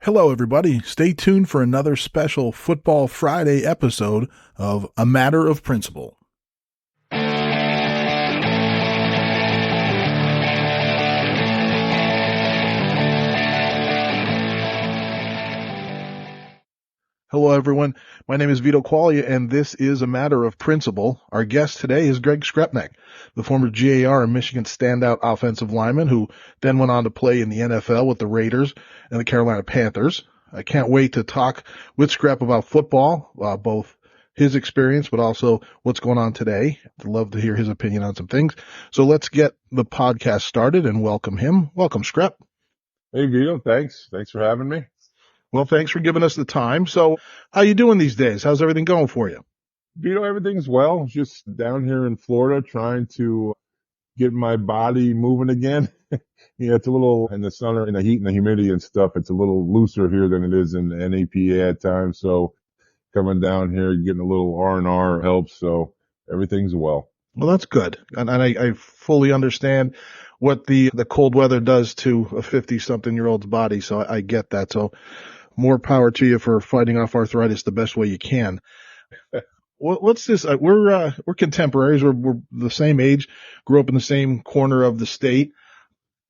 Hello, everybody. Stay tuned for another special Football Friday episode of A Matter of Principle. Hello, everyone. My name is Vito Quaglia, and this is A Matter of Principle. Our guest today is Greg Skrepenak, the former GAR and Michigan standout offensive lineman who then went on to play in the NFL with the Raiders and the Carolina Panthers. I can't wait to talk with Skrep about football, both his experience, but also what's going on today. I'd love to hear his opinion on some things. So let's get the podcast started and welcome him. Welcome, Skrep. Hey, Vito. Thanks for having me. Well, thanks for giving us the time. So how you doing these days? How's everything going for you? Vito, everything's well. Just down here in Florida trying to get my body moving again. Yeah, it's a little in the summer, in the heat and the humidity and stuff. It's a little looser here than it is in NAPA at times. So coming down here, getting a little R&R helps. So everything's well. Well, that's good. And I fully understand what the cold weather does to a 50-something-year-old's body. So I get that. So more power to you for fighting off arthritis the best way you can. What's this? We're contemporaries. We're the same age, grew up in the same corner of the state.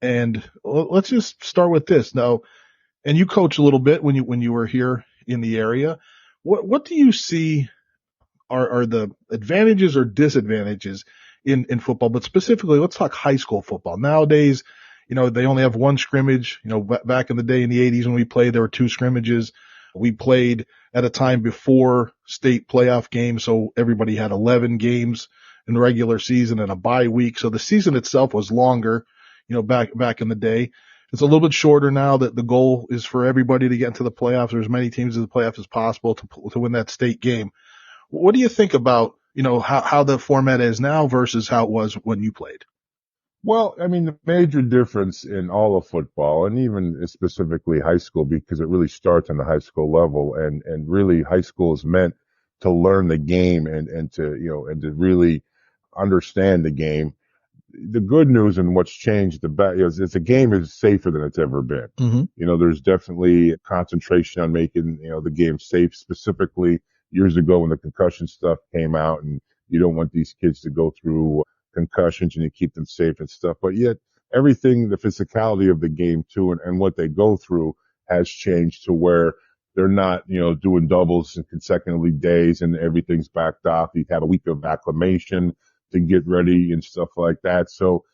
And let's just start with this now. And you coached a little bit when you were here in the area. What do you see are the advantages or disadvantages in football? But specifically, let's talk high school football. Nowadays, they only have one scrimmage. Back in the day in the 80s when we played, there were two scrimmages. We played at a time before state playoff games, so everybody had 11 games in the regular season and a bye week. So the season itself was longer, back in the day. It's a little bit shorter now. That the goal is for everybody to get into the playoffs, or as many teams in the playoffs as possible to win that state game. What do you think about, how the format is now versus how it was when you played? Well, I mean, the major difference in all of football, and even specifically high school, because it really starts on the high school level, and really high school is meant to learn the game and to really understand the game. The good news and what's changed is the game is safer than it's ever been. Mm-hmm. There's definitely a concentration on making, the game safe. Specifically years ago when the concussion stuff came out, and you don't want these kids to go through concussions and you keep them safe and stuff. But yet everything, the physicality of the game too, and what they go through has changed to where they're not, doing doubles and consecutively days and everything's backed off. You have a week of acclimation to get ready and stuff like that. So,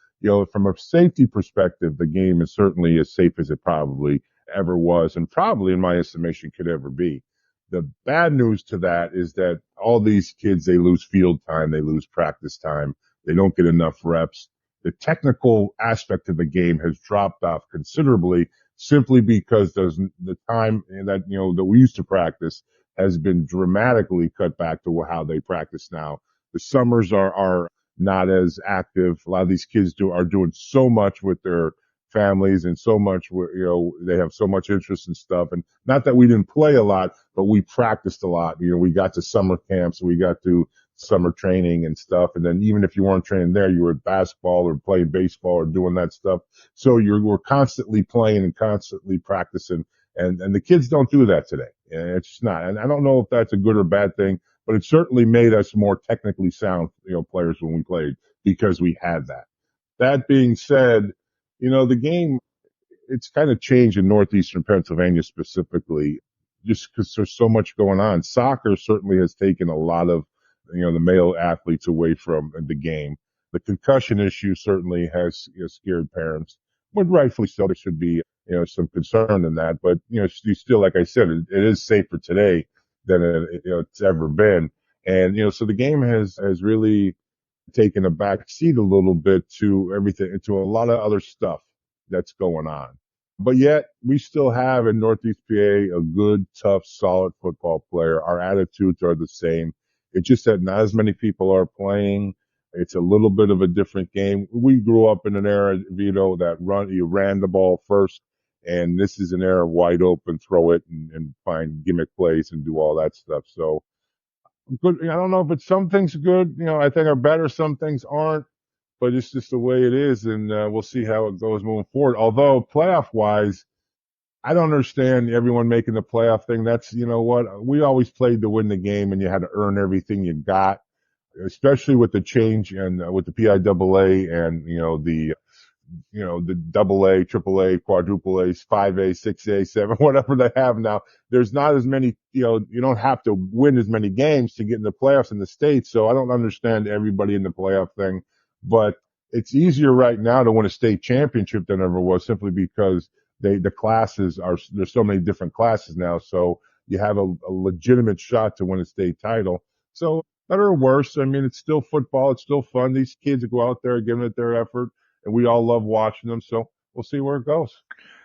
from a safety perspective, the game is certainly as safe as it probably ever was, and probably in my estimation could ever be. The bad news to that is that all these kids, they lose field time, they lose practice time, they don't get enough reps. The technical aspect of the game has dropped off considerably simply because the time that, that we used to practice has been dramatically cut back to how they practice now. The summers are not as active. A lot of these kids are doing so much with their families and so much, they have so much interest in stuff. And not that we didn't play a lot, but we practiced a lot. We got to summer camps, we got to summer training and stuff. And then even if you weren't training there, you were at basketball or playing baseball or doing that stuff. So we're constantly playing and constantly practicing. And the kids don't do that today. And it's just not. And I don't know if that's a good or bad thing, but it certainly made us more technically sound, players when we played because we had that. That being said, the game, it's kind of changed in northeastern Pennsylvania specifically, just because there's so much going on. Soccer certainly has taken a lot of, the male athletes away from the game. The concussion issue certainly has scared parents, but rightfully so. There should be, some concern in that. But, you still, like I said, it is safer today than it's ever been. And, so the game has really taken a back seat a little bit to everything, to a lot of other stuff that's going on. But yet we still have in Northeast PA a good, tough, solid football player. Our attitudes are the same. It's just that not as many people are playing. It's a little bit of a different game. We grew up in an era, Vito, that you ran the ball first. And this is an era of wide open, throw it and find gimmick plays and do all that stuff. So good. I don't know if it's some things good, I think are better. Some things aren't, but it's just the way it is. And we'll see how it goes moving forward. Although playoff wise, I don't understand everyone making the playoff thing. That's, you know what, we always played to win the game and you had to earn everything you got, especially with the change and with the PIAA and, the double A, triple A, quadruple A's, 5A, 6A, 7, whatever they have now. There's not as many, you don't have to win as many games to get in the playoffs in the States. So I don't understand everybody in the playoff thing, but it's easier right now to win a state championship than ever was, simply because the classes there's so many different classes now. So you have a legitimate shot to win a state title. So better or worse, I mean, it's still football. It's still fun. These kids go out there giving it their effort, and we all love watching them. So we'll see where it goes.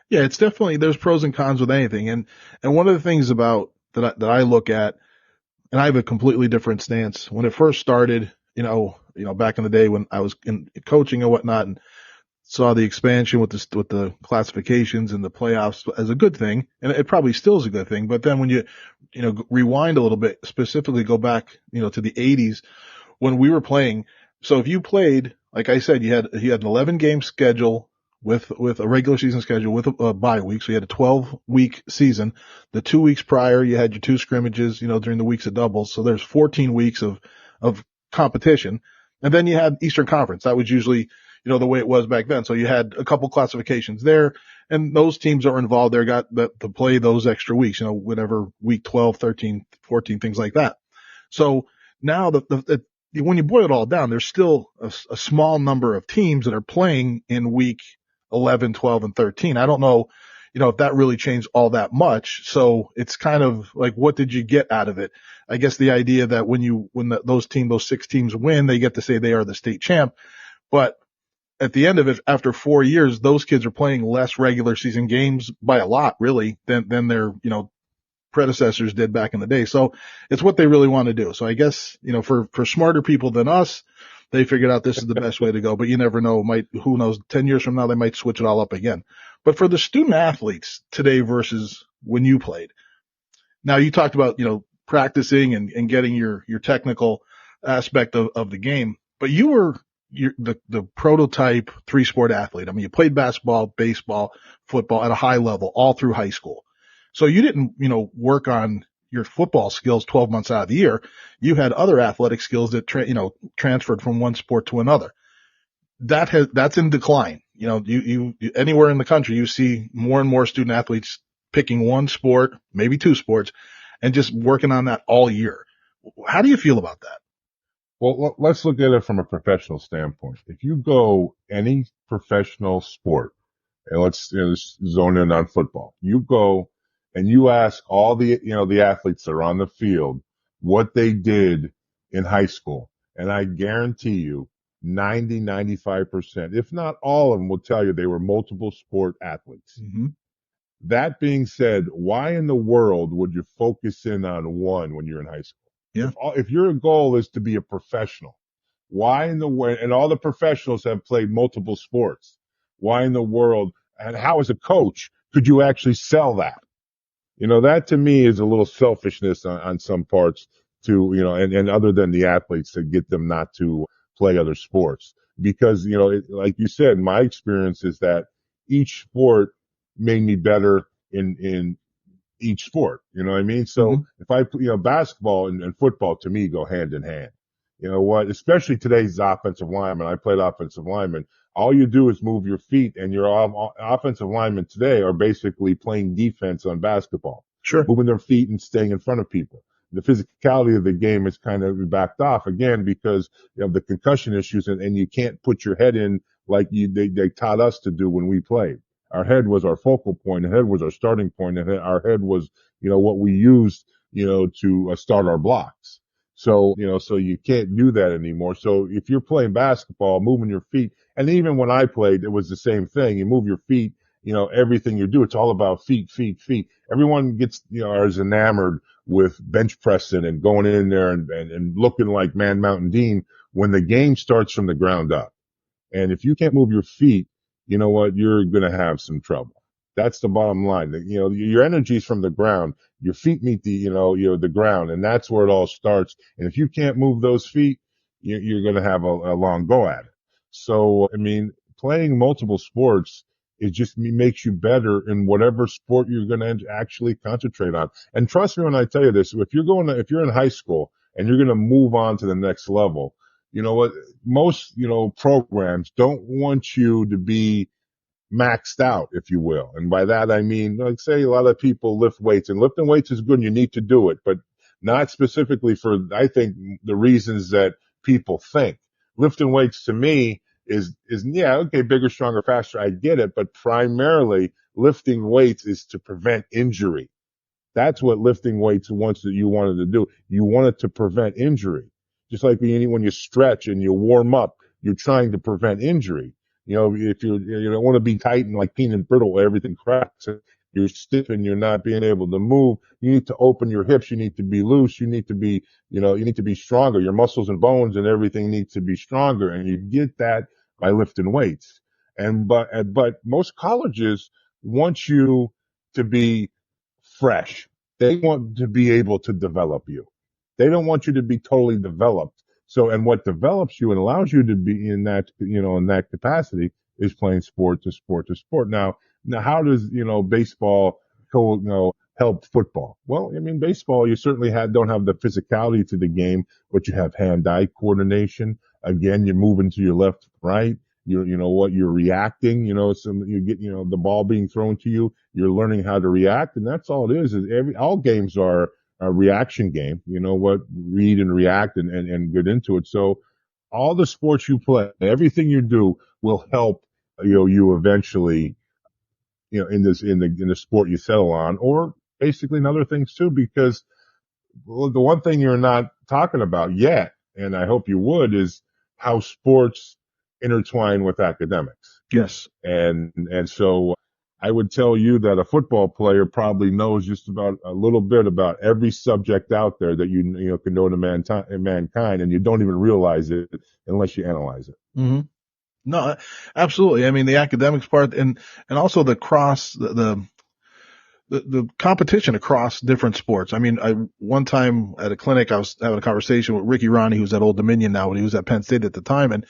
Yeah, it's definitely, there's pros and cons with anything. And one of the things about that I look at, and I have a completely different stance. When it first started, back in the day when I was in coaching and whatnot, and saw the expansion with the classifications and the playoffs as a good thing, and it probably still is a good thing. But then when you rewind a little bit, specifically go back, to the 80s when we were playing. So if you played, like I said, you had an 11 game schedule with a regular season schedule with a bye week. So you had a 12-week season. The 2 weeks prior, you had your two scrimmages, during the weeks of doubles. So there's 14 weeks of competition. And then you had Eastern Conference. That was usually, the way it was back then. So you had a couple classifications there, and those teams that were involved there got to play those extra weeks, whatever week 12, 13, 14, things like that. So now when you boil it all down, there's still a small number of teams that are playing in week 11, 12, and 13. I don't know, if that really changed all that much. So it's kind of like, what did you get out of it? I guess the idea that those 6 teams win, they get to say they are the state champ. But at the end of it, after 4 years, those kids are playing less regular season games by a lot, really, than their, predecessors did back in the day. So it's what they really want to do. So I guess, for smarter people than us, they figured out this is the best way to go, but you never know, who knows, 10 years from now, they might switch it all up again. But for the student athletes today versus when you played, now you talked about, practicing and getting your technical aspect of the game, but you were the prototype 3-sport athlete. I mean, you played basketball, baseball, football at a high level all through high school. So you didn't, work on your football skills 12 months out of the year. You had other athletic skills that, transferred from one sport to another. That's in decline. You anywhere in the country, you see more and more student athletes picking one sport, maybe 2 sports, and just working on that all year. How do you feel about that? Well, let's look at it from a professional standpoint. If you go any professional sport, and let's zone in on football, you go and you ask all the athletes that are on the field what they did in high school, and I guarantee you 95%, if not all of them, will tell you they were multiple sport athletes. Mm-hmm. That being said, why in the world would you focus in on one when you're in high school? Yeah. If your goal is to be a professional, why in the world, and all the professionals have played multiple sports, why in the world, and how as a coach could you actually sell that? That to me is a little selfishness on some parts to, and other than the athletes, to get them not to play other sports. Because, like you said, my experience is that each sport made me better in each sport. You know what I mean? So if basketball and football to me go hand in hand. You know what? Especially today's offensive lineman. I played offensive lineman. All you do is move your feet, and your offensive linemen today are basically playing defense on basketball. Sure. Moving their feet and staying in front of people. The physicality of the game is kind of backed off again because of the concussion issues, and you can't put your head in like they taught us to do when we played. Our head was our focal point. The head was our starting point. And our head was, what we used, to start our blocks. So, so you can't do that anymore. So if you're playing basketball, moving your feet, and even when I played, it was the same thing. You move your feet, everything you do, it's all about feet, feet, feet. Everyone gets, is enamored with bench pressing and going in there and looking like Man Mountain Dean when the game starts from the ground up. And if you can't move your feet, you know what? You're going to have some trouble. That's the bottom line. Your energy is from the ground. Your feet meet the ground, and that's where it all starts. And if you can't move those feet, you're going to have a long go at it. So, I mean, playing multiple sports It just makes you better in whatever sport you're going to actually concentrate on. And trust me when I tell you this, if you're in high school and you're going to move on to the next level, you know what, most, programs don't want you to be maxed out, if you will. And by that, I mean, like say a lot of people lift weights, and lifting weights is good and you need to do it, but not specifically for, I think, the reasons that people think. Lifting weights to me is yeah, okay, bigger, stronger, faster. I get it. But primarily lifting weights is to prevent injury. That's what lifting weights you wanted to do. You wanted to prevent injury. Just like when you stretch and you warm up, you're trying to prevent injury. If you don't want to be tight and like peanut brittle, everything cracks. You're stiff and you're not being able to move. You need to open your hips. You need to be loose. You need to be, you need to be stronger. Your muscles and bones and everything needs to be stronger. And you get that by lifting weights. But most colleges want you to be fresh. They want to be able to develop you. They don't want you to be totally developed. So, and what develops you and allows you to be in that, in that capacity is playing sport to sport to sport. Now how does, baseball help football? Well, I mean, baseball, you certainly don't have the physicality to the game, but you have hand-eye coordination. Again, you're moving to your left, right. You're reacting, you get, the ball being thrown to you, you're learning how to react. And that's all it is all games are a reaction game, read and react and get into it. So all the sports you play, everything you do will help, you eventually, in the sport you settle on, or basically in other things too, because the one thing you're not talking about yet, and I hope you would, is how sports intertwine with academics. Yes. And so I would tell you that a football player probably knows just about a little bit about every subject out there that you can know to mankind, and you don't even realize it unless you analyze it. Mm-hmm. No, absolutely. I mean, the academics part and also the the competition across different sports. I mean, one time at a clinic, I was having a conversation with Ricky Ronnie, who's at Old Dominion now, but he was at Penn State at the time. And,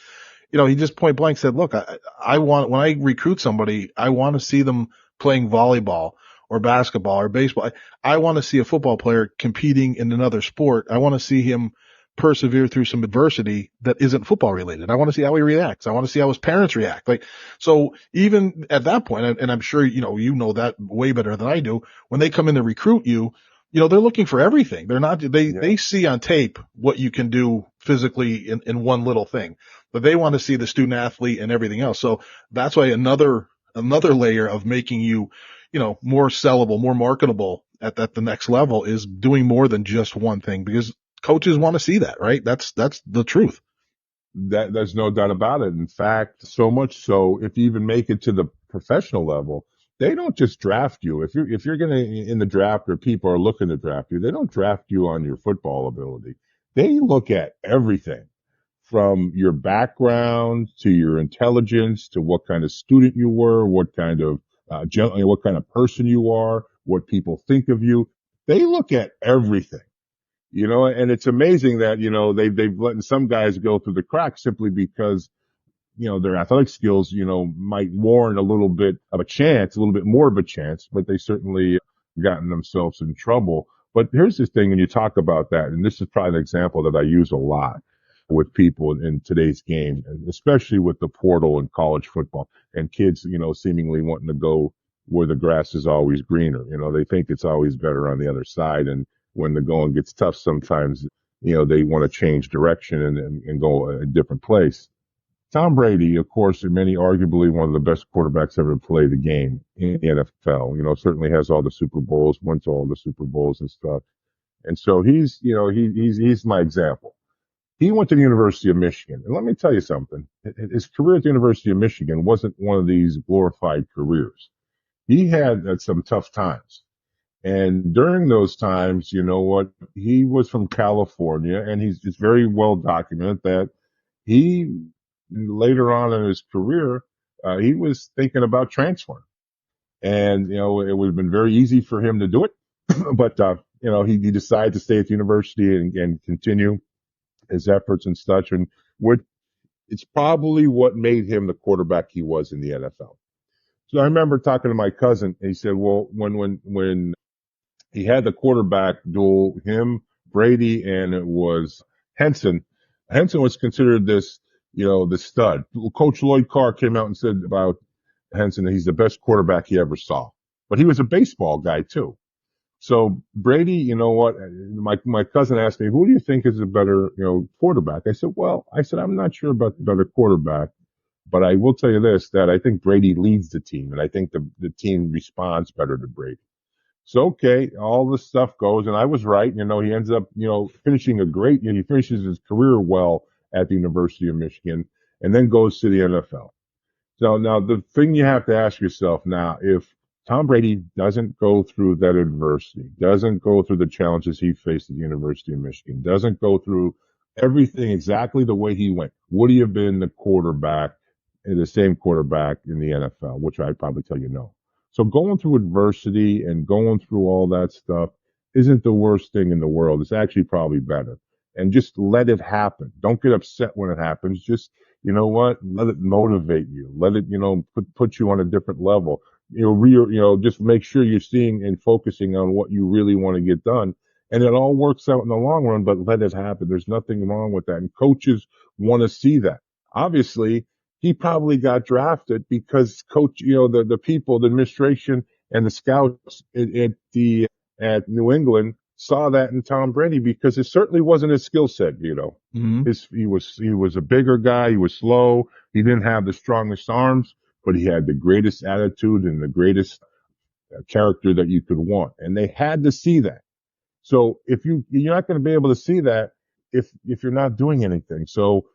he just point blank said, look, I want, when I recruit somebody, I want to see them playing volleyball or basketball or baseball. I want to see a football player competing in another sport. I want to see him persevere through some adversity that isn't football related. I want to see how he reacts. I want to see how his parents react. So even at that point, and I'm sure, you know that way better than I do, when they come in to recruit you, they're looking for everything. They see on tape what you can do physically in one little thing, but they want to see the student athlete and everything else. So that's why another layer of making you, more sellable, more marketable at the next level is doing more than just one thing, because coaches want to see that, right? That's the truth. There's no doubt about it. In fact, so much so, if you even make it to the professional level, they don't just draft you. If you're going to in the draft, or people are looking to draft you, they don't draft you on your football ability. They look at everything from your background to your intelligence to what kind of student you were, what kind of what kind of person you are, what people think of you. They look at everything. And it's amazing that, they've letting some guys go through the cracks simply because, their athletic skills, might warrant a little bit of a chance, a little bit more of a chance, but they certainly gotten themselves in trouble. But here's the thing, when you talk about that, and this is probably an example that I use a lot with people in today's game, especially with the portal in college football and kids, seemingly wanting to go where the grass is always greener. They think it's always better on the other side. And when the going gets tough, sometimes, they want to change direction and go a different place. Tom Brady, of course, and many arguably one of the best quarterbacks ever to play the game in the NFL, certainly has all the Super Bowls, went to all the Super Bowls and stuff. And so he's my example. He went to the University of Michigan. And let me tell you something. His career at the University of Michigan wasn't one of these glorified careers. He had some tough times. And during those times, he was from California, and it's very well documented that he, later on in his career, he was thinking about transferring. And, it would have been very easy for him to do it. But, he decided to stay at the university and continue his efforts and such. And it's probably what made him the quarterback he was in the NFL. So I remember talking to my cousin, and he said, well, when he had the quarterback duel, him, Brady, and it was Henson. Henson was considered this, the stud. Coach Lloyd Carr came out and said about Henson that he's the best quarterback he ever saw. But he was a baseball guy too. So Brady, you know what? My cousin asked me, who do you think is a better, quarterback? I said, I'm not sure about the better quarterback, but I will tell you this, that I think Brady leads the team, and I think the team responds better to Brady. So, okay, all this stuff goes, and I was right. He ends up, finishing he finishes his career well at the University of Michigan and then goes to the NFL. So now the thing you have to ask yourself now, if Tom Brady doesn't go through that adversity, doesn't go through the challenges he faced at the University of Michigan, doesn't go through everything exactly the way he went, would he have been the same quarterback in the NFL? Which I'd probably tell you no. So going through adversity and going through all that stuff isn't the worst thing in the world. It's actually probably better. And just let it happen. Don't get upset when it happens. Just, you know what? Let it motivate you. Let it, put you on a different level. Just make sure you're seeing and focusing on what you really want to get done. And it all works out in the long run, but let it happen. There's nothing wrong with that. And coaches want to see that. Obviously, he probably got drafted because the people, the administration and the scouts at New England saw that in Tom Brady because it certainly wasn't his skill set, Mm-hmm. He was a bigger guy. He was slow. He didn't have the strongest arms, but he had the greatest attitude and the greatest character that you could want. And they had to see that. So if you're not going to be able to see that if you're not doing anything. So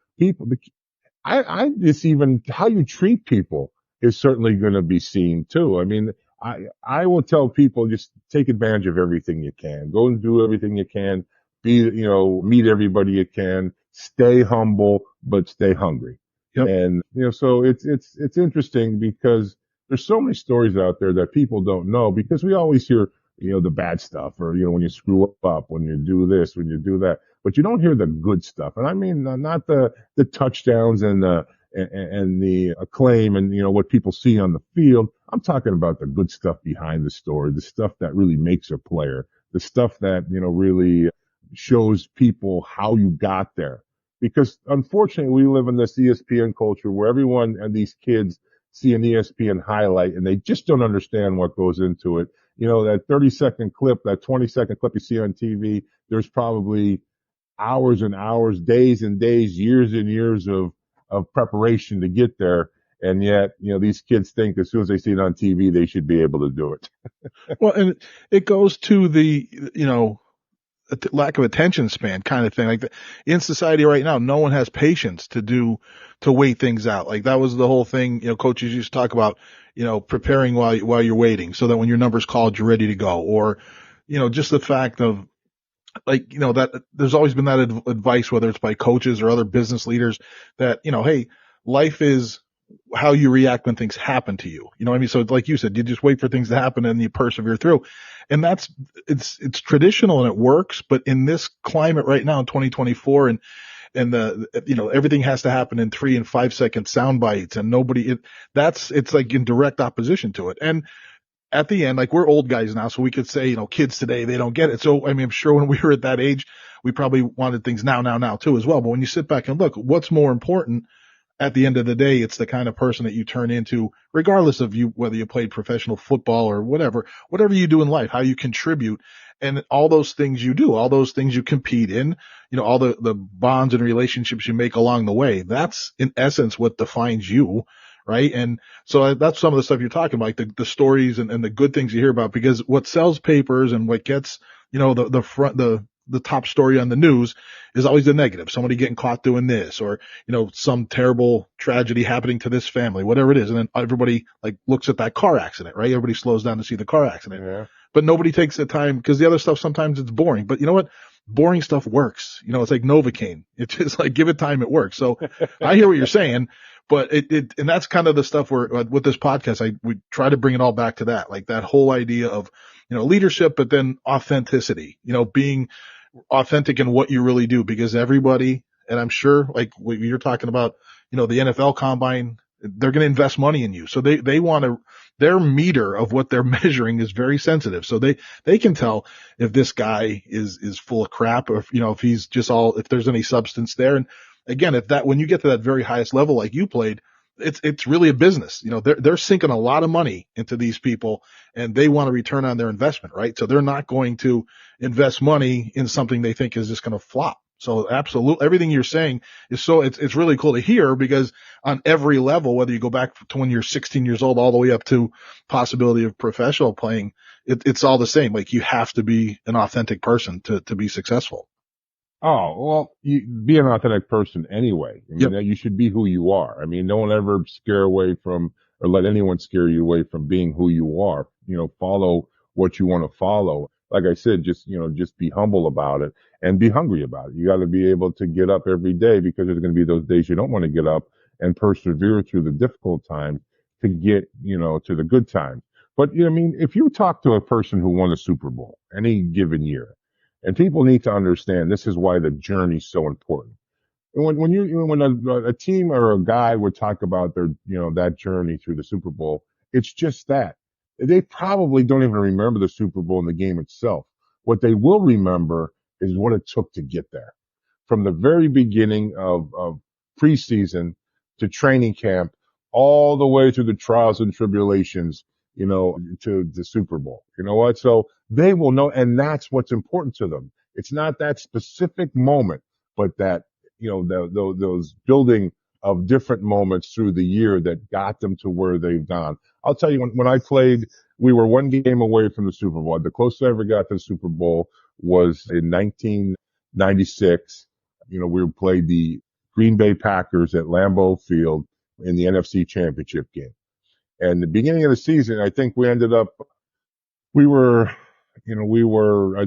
I just even how you treat people is certainly going to be seen too. I mean, I will tell people just take advantage of everything you can. Go and do everything you can. Meet everybody you can. Stay humble, but stay hungry. Yep. And, so it's interesting because there's so many stories out there that people don't know because we always hear, the bad stuff or, when you screw up, when you do this, when you do that, but you don't hear the good stuff. And I mean, not the touchdowns and the acclaim and, what people see on the field. I'm talking about the good stuff behind the story, the stuff that really makes a player, the stuff that, really shows people how you got there. Because unfortunately, we live in this ESPN culture where everyone and these kids see an ESPN highlight and they just don't understand what goes into it. That 30-second clip, that 20-second clip you see on TV, there's probably hours and hours, days and days, years and years of preparation to get there. And yet, these kids think as soon as they see it on TV, they should be able to do it. Well, and it goes to the, lack of attention span kind of thing. Like in society right now, no one has patience to wait things out. Like that was the whole thing, coaches used to talk about, preparing while you're waiting so that when your number's called, you're ready to go. Or, just the fact of like, that there's always been that advice, whether it's by coaches or other business leaders that, hey, life is how you react when things happen to you. You know what I mean? So like you said, you just wait for things to happen and you persevere through. And it's traditional and it works. But in this climate right now in 2024 and everything has to happen in 3 and 5 second sound bites and it's like in direct opposition to it. And at the end, like we're old guys now, so we could say, kids today, they don't get it. So, I mean, I'm sure when we were at that age, we probably wanted things now too as well. But when you sit back and look, what's more important at the end of the day, it's the kind of person that you turn into, regardless of whether you played professional football or whatever you do in life, how you contribute and all those things you do, all those things you compete in, all the bonds and relationships you make along the way. That's in essence what defines you. Right. And so that's some of the stuff you're talking about, like the stories and the good things you hear about, because what sells papers and what gets, the top story on the news is always the negative. Somebody getting caught doing this or, some terrible tragedy happening to this family, whatever it is. And then everybody like looks at that car accident, right? Everybody slows down to see the car accident, but nobody takes the time because the other stuff, sometimes it's boring, but you know what? Boring stuff works. It's like Novocaine. It's just like, give it time. It works. So I hear what you're saying, but and that's kind of the stuff where with this podcast, we try to bring it all back to that, like that whole idea of, leadership, but then authenticity, being authentic in what you really do, because everybody, and I'm sure like what you're talking about, the NFL combine, they're going to invest money in you. So they want to, their meter of what they're measuring is very sensitive. So they can tell if this guy is full of crap, or if, if he's just if there's any substance there. And again, when you get to that very highest level, like you played, it's really a business. They're sinking a lot of money into these people, and they want a return on their investment, right? So they're not going to invest money in something they think is just going to flop. So absolutely, everything you're saying is it's really cool to hear, because on every level, whether you go back to when you're 16 years old all the way up to possibility of professional playing, it's all the same. Like, you have to be an authentic person to be successful. Oh, well, you be an authentic person anyway. I mean, Yep. you should be who you are. I mean, no one ever scare away from, or let anyone scare you away from being who you are. Follow what you want to follow. Like I said, just be humble about it and be hungry about it. You got to be able to get up every day, because there's going to be those days you don't want to get up, and persevere through the difficult times to get, to the good times. But, I mean, if you talk to a person who won a Super Bowl any given year, and people need to understand, this is why the journey's so important. And when a team or a guy would talk about their, that journey through the Super Bowl, it's just that. They probably don't even remember the Super Bowl and the game itself. What they will remember is what it took to get there. From the very beginning of preseason to training camp, all the way through the trials and tribulations, to the Super Bowl. You know what? So they will know, and that's what's important to them. It's not that specific moment, but that, those building of different moments through the year that got them to where they've gone. I'll tell you, when I played, we were one game away from the Super Bowl. The closest I ever got to the Super Bowl was in 1996. We played the Green Bay Packers at Lambeau Field in the NFC Championship game. And the beginning of the season, I think we ended up, I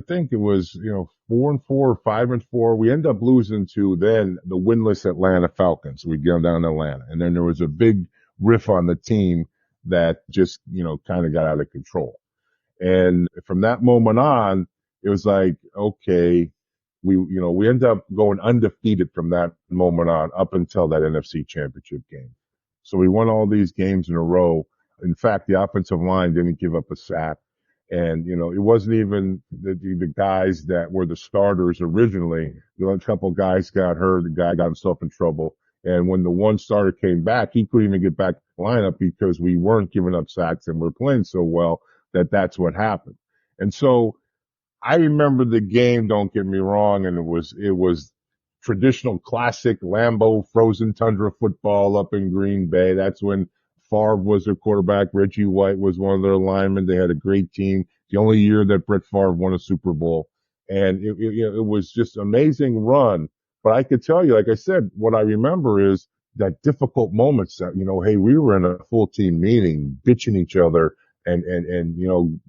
think it was, 4-4 or 5-4. We ended up losing to then the winless Atlanta Falcons. We'd go down to Atlanta. And then there was a big riff on the team that just, kind of got out of control. And from that moment on, it was like, okay, we ended up going undefeated from that moment on up until that NFC Championship game. So we won all these games in a row. In fact, the offensive line didn't give up a sack. And, it wasn't even the guys that were the starters originally. A couple of guys got hurt. The guy got himself in trouble. And when the one starter came back, he couldn't even get back to the lineup because we weren't giving up sacks and we're playing so well that's what happened. And so I remember the game, don't get me wrong, and it was traditional classic Lambeau frozen tundra football up in Green Bay. That's when Favre was their quarterback. Reggie White was one of their linemen. They had a great team. The only year that Brett Favre won a Super Bowl. And it was just an amazing run. But I could tell you, like I said, what I remember is that difficult moments that, hey, we were in a full team meeting, bitching each other and,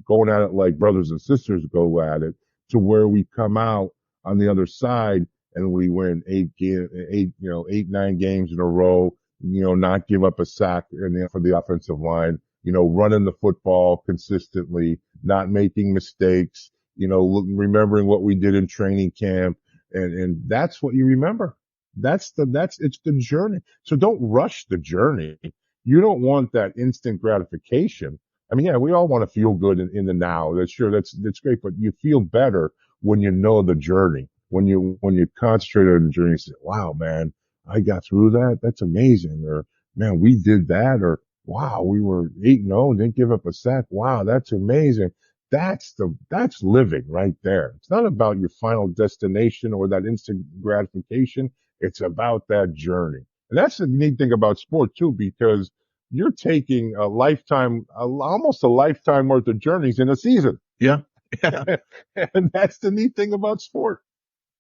going at it like brothers and sisters go at it, to where we come out on the other side and we win 9 games in a row, not give up a sack for the offensive line, running the football consistently, not making mistakes, remembering what we did in training camp. And that's what you remember. It's the journey. So don't rush the journey. You don't want that instant gratification. I mean, yeah, we all want to feel good in the now. That's great, but you feel better when you know the journey. When you concentrate on the journey, you say, wow, man, I got through that. That's amazing. Or, man, we did that. Or, wow, we were 8-0, didn't give up a sack. Wow, that's amazing. That's living right there. It's not about your final destination or that instant gratification. It's about that journey. And that's the neat thing about sport too, because you're taking almost a lifetime worth of journeys in a season. Yeah. And that's the neat thing about sport.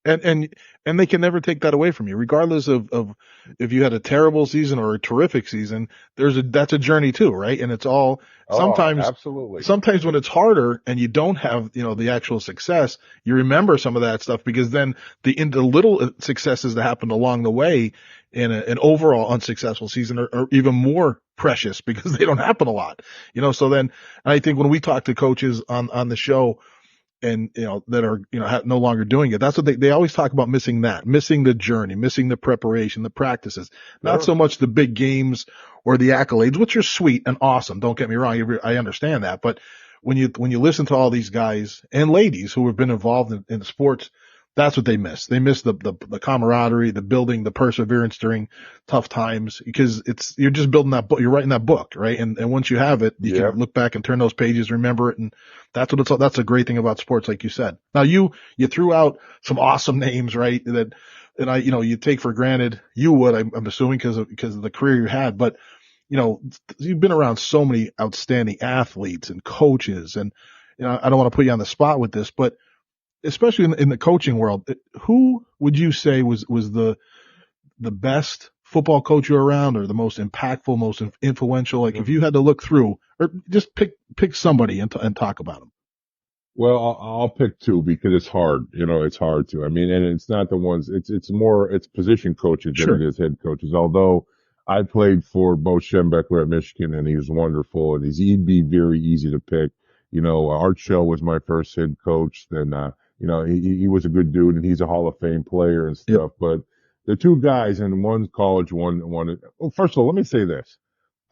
And they can never take that away from you, regardless of if you had a terrible season or a terrific season. That's a journey too, right? And it's all sometimes, absolutely. Sometimes when it's harder and you don't have, the actual success, you remember some of that stuff, because then the little successes that happened along the way in an overall unsuccessful season are even more precious because they don't happen a lot, So then I think when we talk to coaches on the show, and, that are, no longer doing it. That's what they always talk about, missing the journey, missing the preparation, the practices, not Sure. so much the big games or the accolades, which are sweet and awesome. Don't get me wrong. I understand that. But when you listen to all these guys and ladies who have been involved in sports, that's what they miss. They miss the camaraderie, the building, the perseverance during tough times, because you're just building that book. You're writing that book, right? And once you have it, you can Yep. look back and turn those pages, remember it. And that's a great thing about sports, like you said. Now you threw out some awesome names, right? And you take for granted, you would, I'm assuming, because of the career you had, but you've been around so many outstanding athletes and coaches, and I don't want to put you on the spot with this, but especially in the coaching world, who would you say was the best football coach you're around, or the most impactful, most influential? Like, if you had to look through, or just pick somebody and talk about them. Well, I'll pick two because it's hard. It's hard to. I mean, and it's not the ones. It's position coaches than Sure. it is head coaches. Although I played for Bo Schembechler at Michigan, and he was wonderful, and he'd be very easy to pick. Art Shell was my first head coach. Then, he was a good dude, and he's a Hall of Fame player and Yep. stuff. But the two guys, and one's college, one. Well, first of all, let me say this.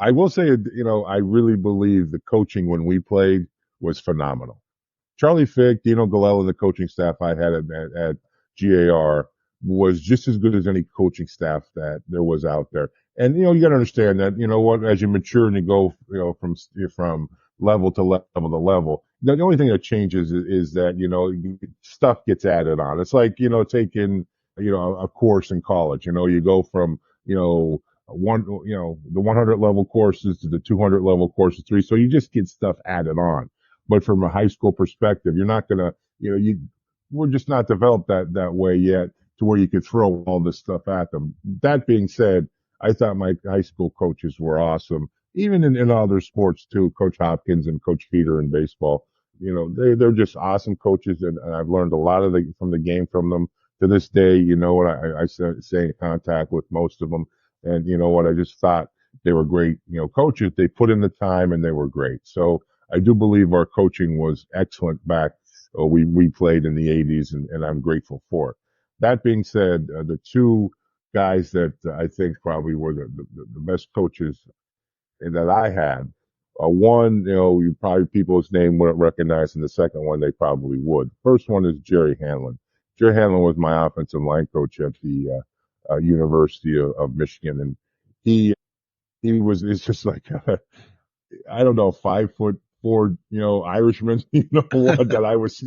I will say, I really believe the coaching when we played was phenomenal. Charlie Fick, Dino Galella, the coaching staff I had at GAR was just as good as any coaching staff that there was out there. And, you got to understand that, as you mature and you go, from level to level to level, the only thing that changes is that, stuff gets added on. It's like, taking, a course in college, you go from, the 100 level courses to the 200 level courses, three. So you just get stuff added on. But from a high school perspective, you're not gonna, we're just not developed that way yet to where you could throw all this stuff at them. That being said, I thought my high school coaches were awesome. Even in other sports too, Coach Hopkins and Coach Peter in baseball, they're just awesome coaches, and I've learned a lot from the game from them. To this day, what I stay in contact with most of them, and what I just thought they were great, coaches. They put in the time and they were great. So I do believe our coaching was excellent back. We played in the 80s, and I'm grateful for it. That being said, the two guys that I think probably were the best coaches that I had, one, people's name wouldn't recognize, and the second one they probably would. First one is Jerry Hanlon. Jerry Hanlon was my offensive line coach at the University of Michigan, and it's just like I don't know, 5'4", Irishman, what that I was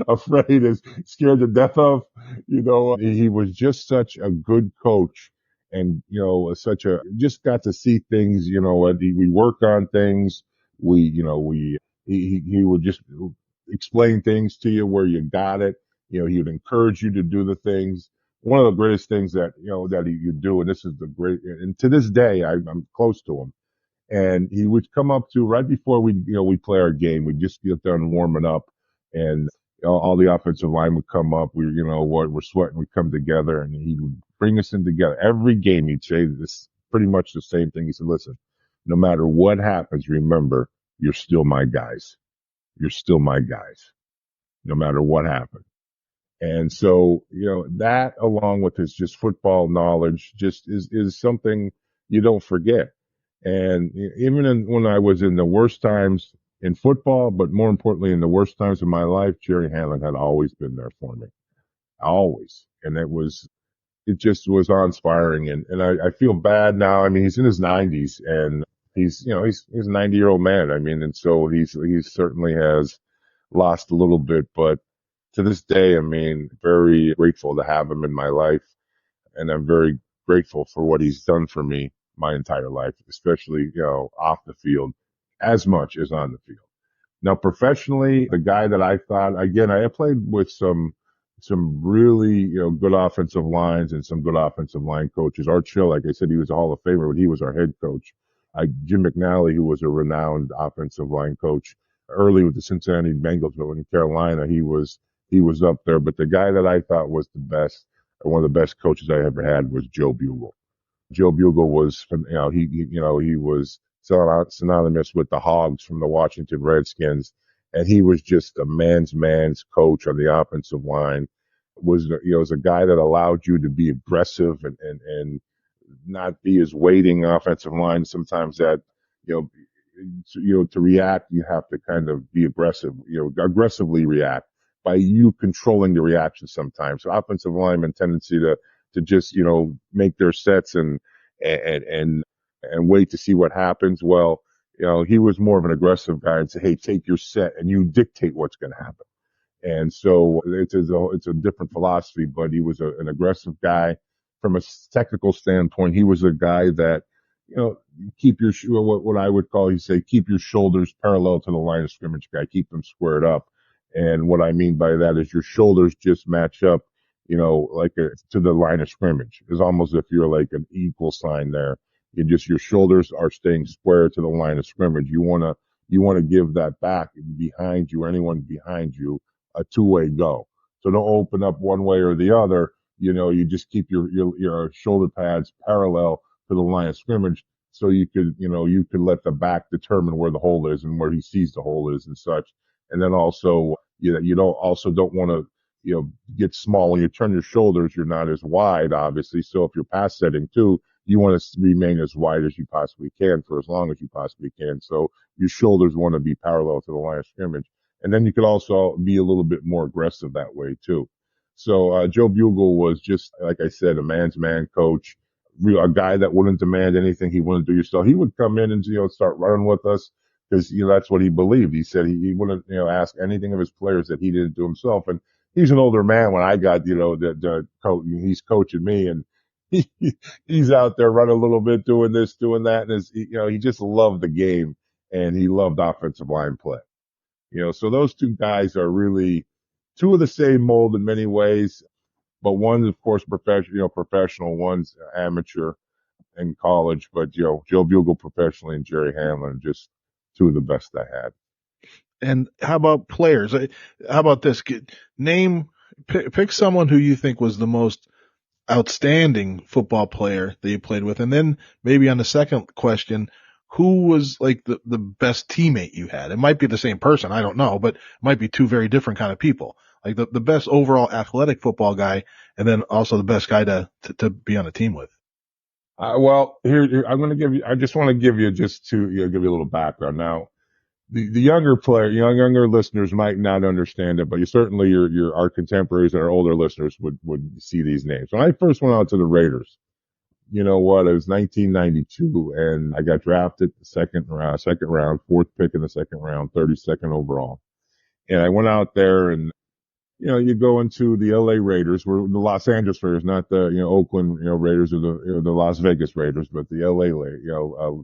afraid and scared to death of. He was just such a good coach, and, just got to see things, we work on things. He would just explain things to you where you got it. He would encourage you to do the things. One of the greatest things that, that he could do, and this is and to this day, I'm close to him, and he would come up to right before we play our game. We'd just get done warming up, and all the offensive line would come up. We're sweating. We'd come together, and he would bring us in together. Every game, he'd say this pretty much the same thing. He said, "Listen, no matter what happens, remember, you're still my guys. You're still my guys, no matter what happens." And so, that along with his just football knowledge just is something you don't forget. And even when I was in the worst times in football, but more importantly, in the worst times of my life, Jerry Hanlon had always been there for me. Always. And it just was awe-inspiring. And I feel bad now. I mean, he's in his 90s, and he's a 90-year-old man. I mean, and so he certainly has lost a little bit, but to this day, I mean, very grateful to have him in my life, and I'm very grateful for what he's done for me my entire life, especially, off the field as much as on the field. Now, professionally, the guy that I thought, again, I played with some really, good offensive lines and some good offensive line coaches. Art Shell, like I said, he was a Hall of Famer, but he was our head coach. Jim McNally, who was a renowned offensive line coach early with the Cincinnati Bengals, but in Carolina, he was up there. But the guy that I thought was the best, or one of the best coaches I ever had, was Joe Bugle. Joe Bugle was, he was synonymous with the Hogs from the Washington Redskins. and he was just a man's coach on the offensive line. Was a guy that allowed you to be aggressive and not be as waiting offensive line. Sometimes that, you know, to react, you have to kind of be aggressive, aggressively react by you controlling the reaction sometimes. So offensive linemen tendency to just, make their sets and wait to see what happens. Well, he was more of an aggressive guy and say, hey, take your set and you dictate what's going to happen. And so it's a different philosophy, but he was an aggressive guy. From a technical standpoint, he was a guy that, keep your, what I would call, keep your shoulders parallel to the line of scrimmage guy, keep them squared up. And what I mean by that is your shoulders just match up, to the line of scrimmage. It's almost if you're like an equal sign there. Your shoulders are staying square to the line of scrimmage. You want to give that back behind you, anyone behind you, a two-way go. So don't open up one way or the other. You just keep your shoulder pads parallel to the line of scrimmage, so you could let the back determine where the hole is and where he sees the hole is and such. And then also, you don't want to, get small. When you turn your shoulders, you're not as wide, obviously. So if you're pass setting too, you want to remain as wide as you possibly can for as long as you possibly can. So your shoulders want to be parallel to the line of scrimmage. And then you could also be a little bit more aggressive that way too. So, Joe Bugle was just, like I said, a man's man coach, a guy that wouldn't demand anything he wouldn't do yourself. He would come in and, start running with us because, that's what he believed. He said he wouldn't, ask anything of his players that he didn't do himself. And he's an older man when I got, the coach, he's coaching me and he's out there running a little bit, doing this, doing that. And he just loved the game and he loved offensive line play. So those two guys are really two of the same mold in many ways, but one's of course professional, one's amateur in college, but Joe Bugle professionally and Jerry Hanlon, just two of the best I had. And how about players? How about this? Pick someone who you think was the most outstanding football player that you played with. And then maybe on the second question, who was like the best teammate you had? It might be the same person. I don't know, but it might be two very different kind of people. Like the best overall athletic football guy, and then also the best guy to be on a team with. Well, here I'm going to give you. I just want to give you give you a little background. Now, the younger younger listeners might not understand it, but certainly our contemporaries and our older listeners would see these names. When I first went out to the Raiders, it was 1992, and I got drafted second round, fourth pick in the second round, 32nd overall, and I went out there and. You go into the LA Raiders, we're the Los Angeles Raiders, not the, Oakland, Raiders or the Las Vegas Raiders, but the LA,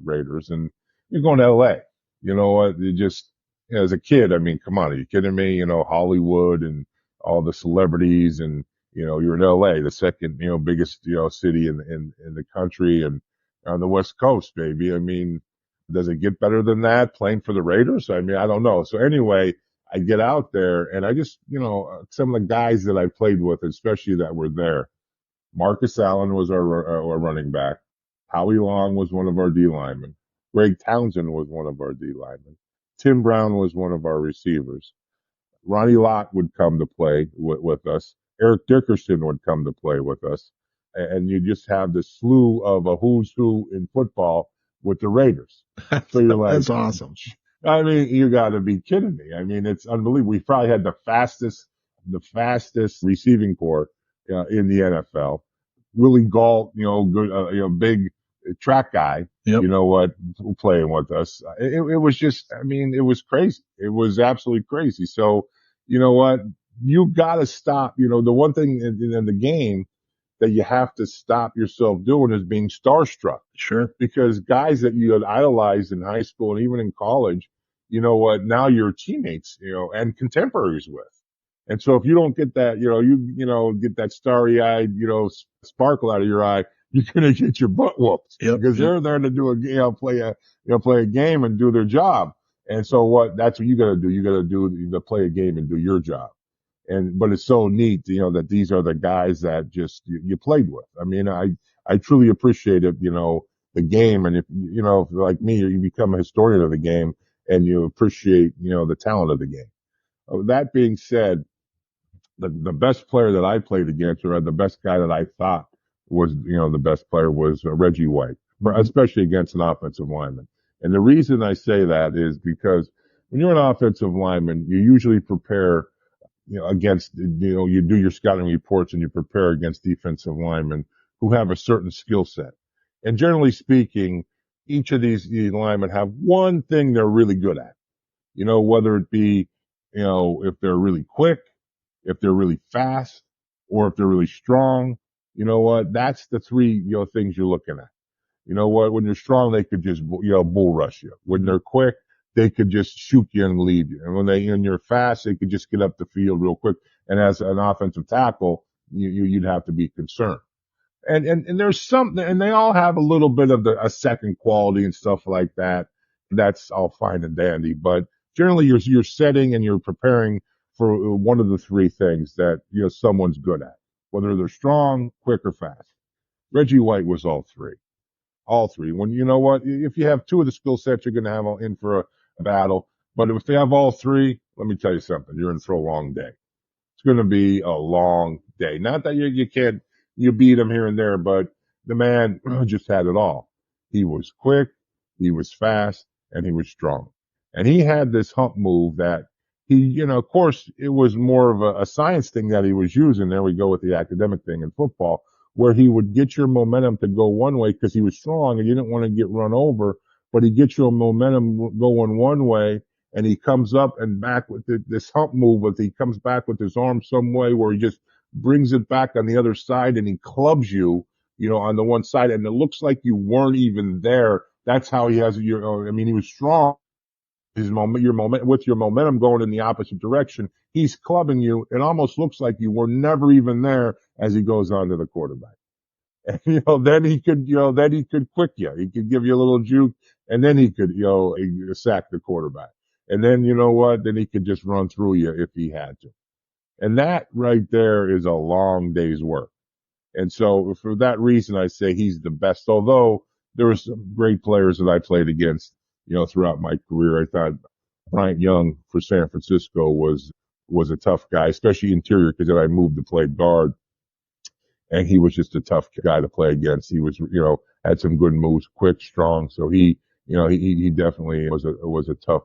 Raiders. And you're going to LA. You know what? You just, as a kid, I mean, come on, are you kidding me? Hollywood and all the celebrities and, you're in LA, the second, biggest, city in the country and on the West Coast, baby. I mean, does it get better than that playing for the Raiders? I mean, I don't know. So anyway, I get out there and I just, some of the guys that I played with, especially that were there. Marcus Allen was our running back. Howie Long was one of our D linemen. Greg Townsend was one of our D linemen. Tim Brown was one of our receivers. Ronnie Lott would come to play with us. Eric Dickerson would come to play with us. And you just have this slew of a who's who in football with the Raiders. So you're like, that's awesome. I mean, you gotta be kidding me. I mean, it's unbelievable. We probably had the fastest receiving corps, in the NFL. Willie Gault, good, big track guy, yep. Playing with us. It was just, I mean, it was crazy. It was absolutely crazy. So, you gotta stop, the one thing in the game that you have to stop yourself doing is being starstruck. Sure. Because guys that you had idolized in high school and even in college, now you're teammates, and contemporaries with. And so if you don't get that, get that starry eyed, sparkle out of your eye, you're going to get your butt whooped. Yep. Because they're there to play a game and do their job. And so that's what you got to do. You got to play a game and do your job. But it's so neat, that these are the guys that just you played with. I mean, I truly appreciate it, the game. And if like me, you become a historian of the game and you appreciate, the talent of the game. That being said, the best player that I played against, or the best guy that I thought was, the best player was Reggie White, especially against an offensive lineman. And the reason I say that is because when you're an offensive lineman, you usually prepare, against, you do your scouting reports and you prepare against defensive linemen who have a certain skill set. And generally speaking, each of these linemen have one thing they're really good at, whether it be, if they're really quick, if they're really fast, or if they're really strong. You know what? That's the three, things you're looking at. You know what? When you're strong, they could just, bull rush you. When they're quick, they could just shoot you and leave you. And when you're fast, they could just get up the field real quick. And as an offensive tackle, you'd have to be concerned. And there's something, and they all have a little bit of a second quality and stuff like that. That's all fine and dandy, but generally you're setting and you're preparing for one of the three things that, someone's good at, whether they're strong, quick, or fast. Reggie White was all three. All three. When, if you have two of the skill sets, you're going to have in for a battle. But if they have all three, let me tell you something, you're in for a long day. It's going to be a long day. Not that you can't, you beat him here and there, but the man just had it all. He was quick, he was fast, and he was strong. And he had this hump move that he, of course, it was more of a science thing that he was using. There we go with the academic thing in football, where he would get your momentum to go one way because he was strong and you didn't want to get run over, but he gets your momentum going one way, and he comes up and back with this hump move, but he comes back with his arm some way where he just brings it back on the other side and he clubs you, on the one side, and it looks like you weren't even there. That's how he has your, he was strong. With your momentum going in the opposite direction, he's clubbing you. It almost looks like you were never even there as he goes on to the quarterback. And, then he could quick you. He could give you a little juke, and then he could, sack the quarterback. And then, then he could just run through you if he had to. And that right there is a long day's work. And so for that reason, I say he's the best, although there were some great players that I played against, throughout my career. I thought Bryant Young for San Francisco was a tough guy, especially interior, because then I moved to play guard, and he was just a tough guy to play against. He was, had some good moves, quick, strong. So he definitely was a tough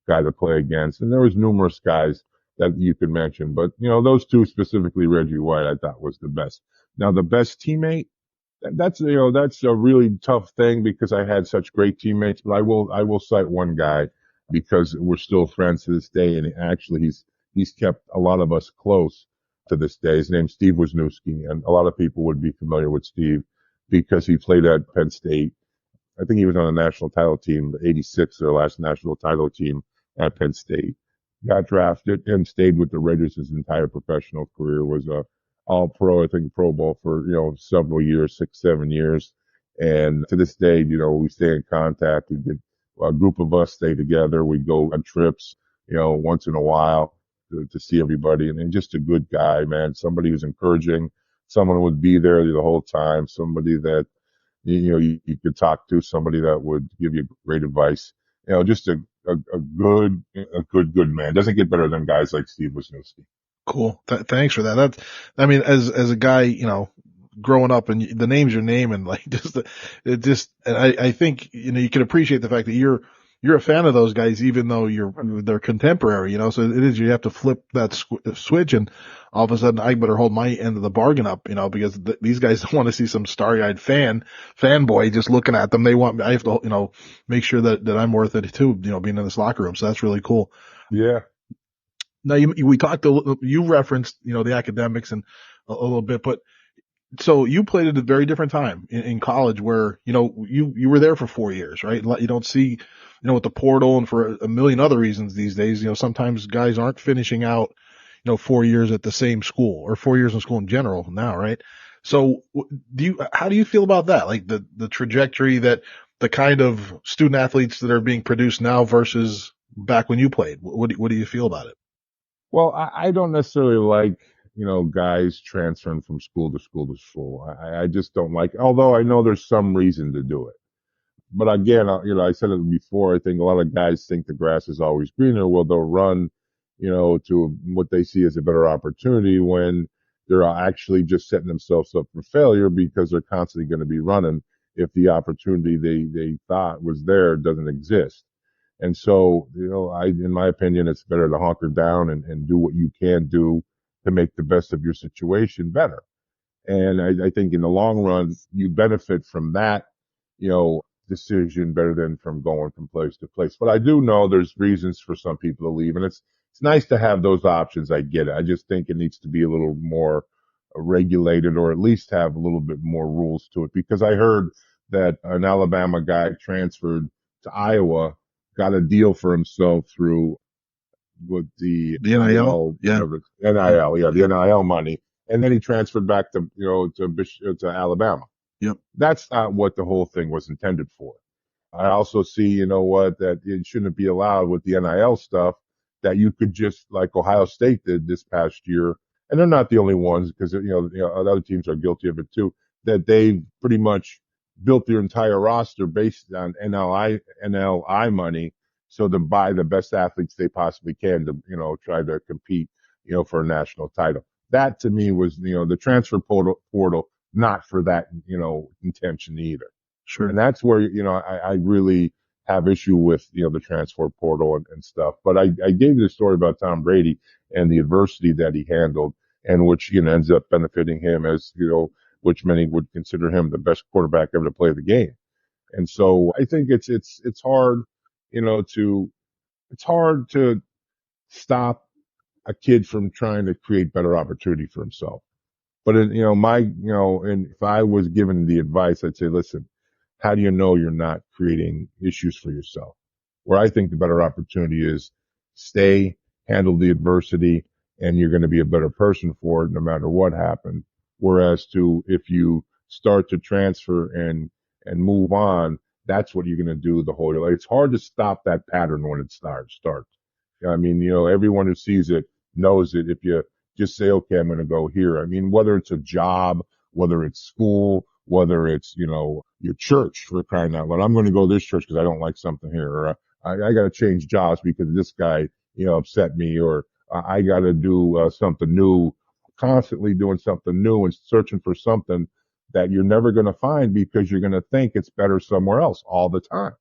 guy to play against. And there was numerous guys that you could mention, but those two specifically, Reggie White, I thought was the best. Now the best teammate, that's a really tough thing because I had such great teammates, but I will cite one guy because we're still friends to this day, and actually he's kept a lot of us close to this day. His name's Steve Wisniewski, and a lot of people would be familiar with Steve because he played at Penn State. I think he was on the national title team, the 86, their last national title team at Penn State. Got drafted and stayed with the Raiders his entire professional career, was a all pro, I think Pro Bowl for, several years, 6, 7 years. And to this day, we stay in contact. We get a group of us stay together. We go on trips, once in a while to see everybody. And just a good guy, man. Somebody who's encouraging. Someone who would be there the whole time. Somebody that, you could talk to. Somebody that would give you great advice. Just a good man. Doesn't get better than guys like Steve Wisniewski. Cool. Thanks for that. As a guy, growing up, and the names you're naming, like and I think, you can appreciate the fact that you're a fan of those guys, even though they're contemporary, so it is, you have to flip that switch, and all of a sudden I better hold my end of the bargain up, because these guys don't want to see some starry-eyed fanboy just looking at them. I have to, make sure that I'm worth it too, being in this locker room. So that's really cool. Yeah. Now you referenced, the academics and a little bit, but so you played at a very different time in college where, you were there for 4 years, right? You don't see, with the portal and for a million other reasons these days, sometimes guys aren't finishing out, 4 years at the same school or 4 years in school in general now, right? So how do you feel about that? Like the trajectory that the kind of student athletes that are being produced now versus back when you played? What do you feel about it? Well, I don't necessarily like, guys transferring from school to school to school. I just don't like, although I know there's some reason to do it. But again, I said it before. I think a lot of guys think the grass is always greener. Well, they'll run, to what they see as a better opportunity when they're actually just setting themselves up for failure because they're constantly going to be running if the opportunity they thought was there doesn't exist. And so, in my opinion, it's better to hunker down and do what you can do to make the best of your situation better. And I think in the long run, you benefit from that, decision better than from going from place to place. But I do know there's reasons for some people to leave, and it's nice to have those options. I get it. I just think it needs to be a little more regulated, or at least have a little bit more rules to it. Because I heard that an Alabama guy transferred to Iowa, got a deal for himself through with the The NIL, yeah, whatever, NIL, yeah, the NIL money, and then he transferred back to to Alabama. yep, That's not what the whole thing was intended for. I also see, that it shouldn't be allowed with the NIL stuff, that you could just, like Ohio State did this past year, and they're not the only ones, because, other teams are guilty of it too, that they pretty much built their entire roster based on NLI money, so to buy the best athletes they possibly can to, try to compete, for a national title. That to me was, the transfer portal, not for that, intention either. sure. And that's where, I really have issue with, the transfer portal and stuff. But I gave you the story about Tom Brady and the adversity that he handled, and which, ends up benefiting him, as, which many would consider him the best quarterback ever to play the game. And so I think it's hard, it's hard to stop a kid from trying to create better opportunity for himself. But and if I was given the advice, I'd say, listen, how do you know you're not creating issues for yourself? Where I think the better opportunity is stay, handle the adversity, and you're going to be a better person for it no matter what happened. Whereas if you start to transfer and move on, that's what you're going to do the whole life. It's hard to stop that pattern when it starts. I mean, everyone who sees it knows it. If you just say, okay, I'm going to go here. I mean, whether it's a job, whether it's school, whether it's, your church, for crying out loud. I'm going to go to this church because I don't like something here, or I got to change jobs because this guy, upset me, or I got to do something new, constantly doing something new and searching for something that you're never going to find because you're going to think it's better somewhere else all the time.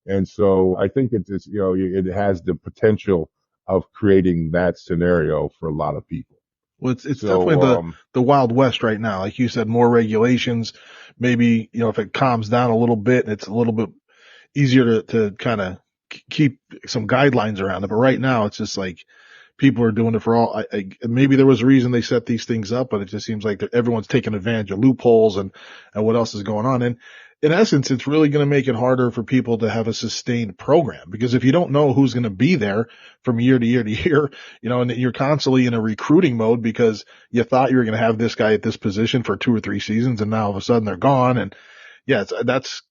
And so I think it's it has the potential of creating that scenario for a lot of people. Well, it's definitely the Wild West right now. Like you said, more regulations. Maybe, if it calms down a little bit, it's a little bit easier to kind of keep some guidelines around it. But right now, it's just like people are doing it for all. Maybe there was a reason they set these things up, but it just seems like everyone's taking advantage of loopholes and what else is going on. And in essence, it's really going to make it harder for people to have a sustained program, because if you don't know who's going to be there from year to year to year, and you're constantly in a recruiting mode because you thought you were going to have this guy at this position for 2 or 3 seasons, and now all of a sudden they're gone. And yeah, that's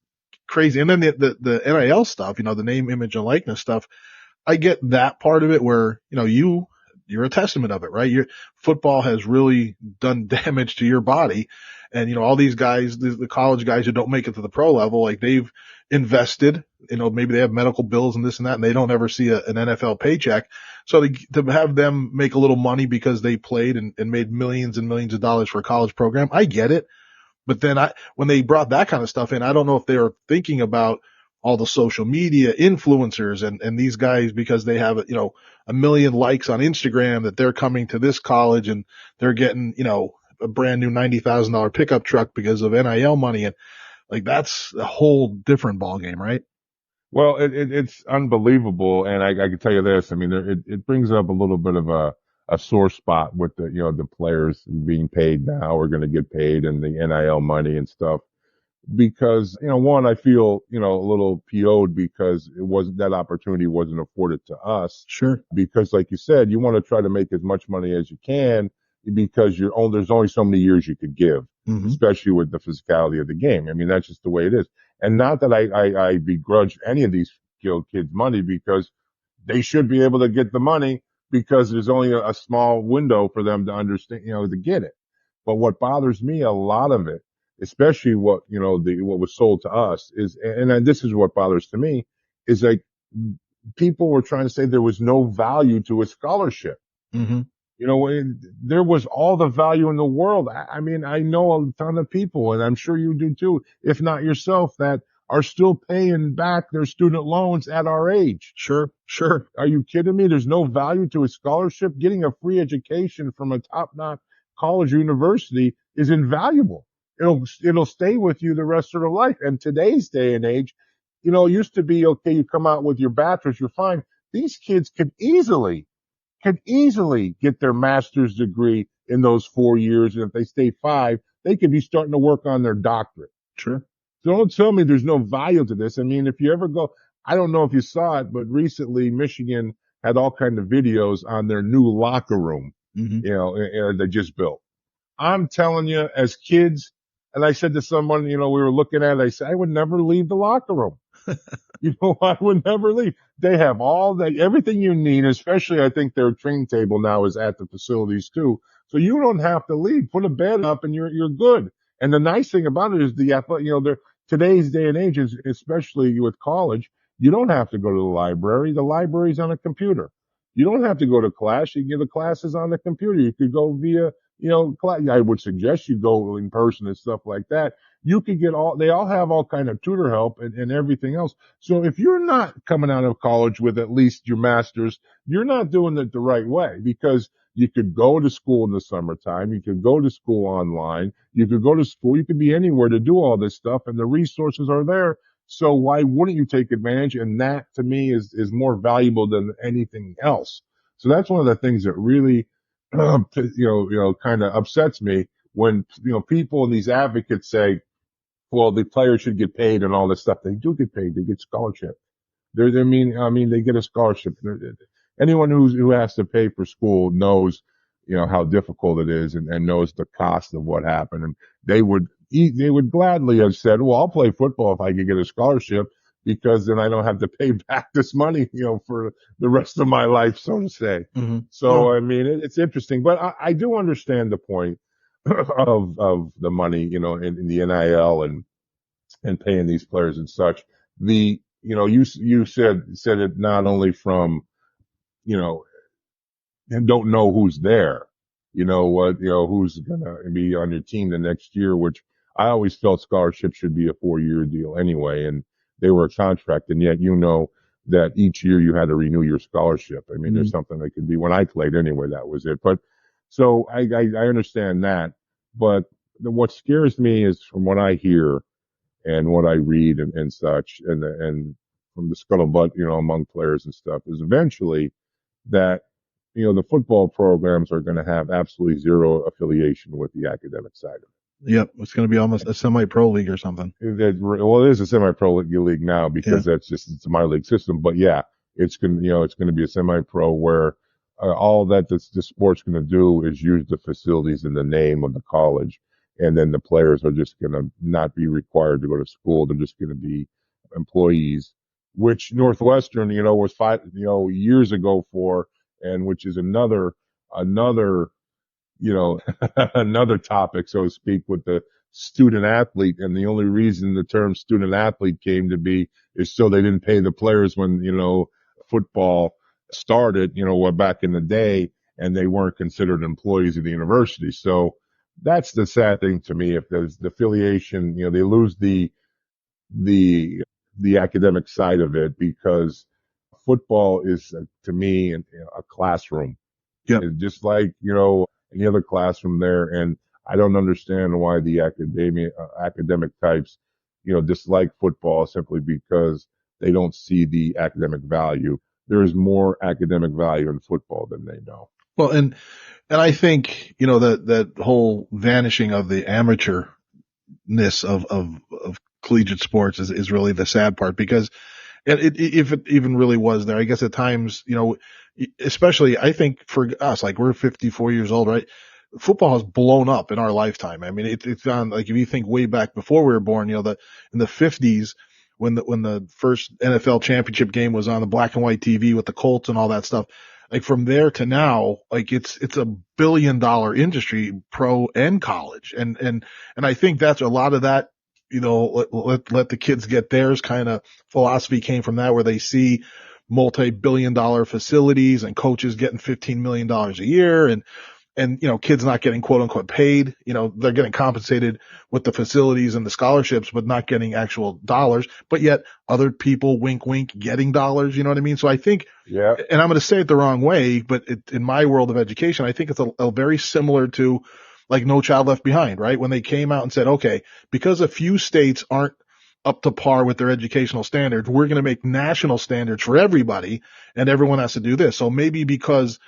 crazy. And then the NIL stuff, the name, image, and likeness stuff. I get that part of it where, you're a testament of it, right? Your football has really done damage to your body. And, all these guys, the college guys who don't make it to the pro level, like they've invested, maybe they have medical bills and this and that, and they don't ever see an NFL paycheck. So to have them make a little money because they played and made millions and millions of dollars for a college program, I get it. But then when they brought that kind of stuff in, I don't know if they were thinking about all the social media influencers and these guys, because they have, a million likes on Instagram, that they're coming to this college and they're getting, a brand new $90,000 pickup truck because of NIL money. And like, that's a whole different ballgame, right? Well, it's unbelievable. And I can tell you this, I mean, it brings up a little bit of a sore spot with the players being paid now, or going to get paid, and the NIL money and stuff. Because, one, I feel, a little PO'd because that opportunity wasn't afforded to us. Sure. Because like you said, you want to try to make as much money as you can, because there's only so many years you could give, especially with the physicality of the game. I mean, that's just the way it is. And not that I begrudge any of these kids money, because they should be able to get the money, because there's only a small window for them to understand, to get it. But what bothers me, a lot of it, especially what, what was sold to us is, and this is what bothers to me, is like people were trying to say there was no value to a scholarship. Mm-hmm. There was all the value in the world. I mean, I know a ton of people, and I'm sure you do too, if not yourself, that are still paying back their student loans at our age. Sure. Are you kidding me? There's no value to a scholarship. Getting a free education from a top-notch college or university is invaluable. It'll stay with you the rest of your life. And today's day and age, it used to be, okay, you come out with your bachelor's, you're fine. These kids could easily get their master's degree in those 4 years. And if they stay 5, they could be starting to work on their doctorate. Sure. So don't tell me there's no value to this. I mean, if you ever go, I don't know if you saw it, but recently Michigan had all kinds of videos on their new locker room, they just built. I'm telling you, as kids, and I said to someone, we were looking at it, I said, I would never leave the locker room. I would never leave. They have everything you need, especially I think their training table now is at the facilities too. So you don't have to leave. Put a bed up and you're good. And the nice thing about it is today's day and age is, especially with college, you don't have to go to the library. The library's on a computer. You don't have to go to class. You can get the classes on the computer. You could go via, class. I would suggest you go in person and stuff like that. You could they all have all kind of tutor help and everything else. So if you're not coming out of college with at least your master's, you're not doing it the right way, because you could go to school in the summertime. You could go to school online. You could go to school. You could be anywhere to do all this stuff, and the resources are there. So why wouldn't you take advantage? And that to me is more valuable than anything else. So that's one of the things that really, kind of upsets me when, people and these advocates say, well, the players should get paid and all this stuff. They do get paid. They get scholarship. They get a scholarship. Anyone who has to pay for school knows, how difficult it is and knows the cost of what happened. And they would gladly have said, well, I'll play football if I could get a scholarship, because then I don't have to pay back this money, for the rest of my life, so to say. Mm-hmm. So, it's interesting, but I do understand the point of the money, in the NIL and paying these players and such. You said it not only from, and don't know who's there, who's going to be on your team the next year, which I always felt scholarships should be a 4-year deal anyway. And they were a contract. And yet, that each year you had to renew your scholarship. I mean, there's something that could be, when I played anyway, that was it. But so I understand that. But what scares me is, from what I hear and what I read and such, and from the scuttlebutt, among players and stuff, is eventually that, the football programs are going to have absolutely zero affiliation with the academic side of it. Yep. It's going to be almost a semi-pro league or something. Well, it is a semi-pro league now, because it's a minor league system. But yeah, it's going to be a semi-pro where all that the sport's going to do is use the facilities in the name of the college. And then the players are just going to not be required to go to school. They're just going to be employees, which Northwestern, was 5, years ago for, and which is another, another topic, so to speak, with the student athlete. And the only reason the term student athlete came to be is so they didn't pay the players when, football started, back in the day, and they weren't considered employees of the university. So that's the sad thing to me. If there's the affiliation, they lose the academic side of it, because football is, to me, a classroom. Yep. It's just like, any other classroom there. And I don't understand why the academic types, dislike football, simply because they don't see the academic value. There is more academic value in football than they know. Well, and I think, that whole vanishing of the amateurness of collegiate sports is really the sad part, because if it even really was there, I guess at times, especially I think for us, like, we're 54 years old, right? Football has blown up in our lifetime. I mean, it's on, like, if you think way back before we were born, in the 50s, when the first NFL championship game was on the black and white TV with the Colts and all that stuff. like from there to now, like it's a $1 billion industry, pro and college. And I think that's a lot of that, let the kids get theirs kind of philosophy came from that, where they see multi-billion-dollar facilities and coaches getting $15 million a year, and kids not getting quote unquote paid. They're getting compensated with the facilities and the scholarships, but not getting actual dollars. But yet other people, wink wink, getting dollars. You know what I mean? So I think, Yeah. and I'm going to say it the wrong way, but in my world of education, I think it's a very similar to like No Child Left Behind, right? When they came out and said, okay, because a few states aren't up to par with their educational standards, we're going to make national standards for everybody, and everyone has to do this. So maybe because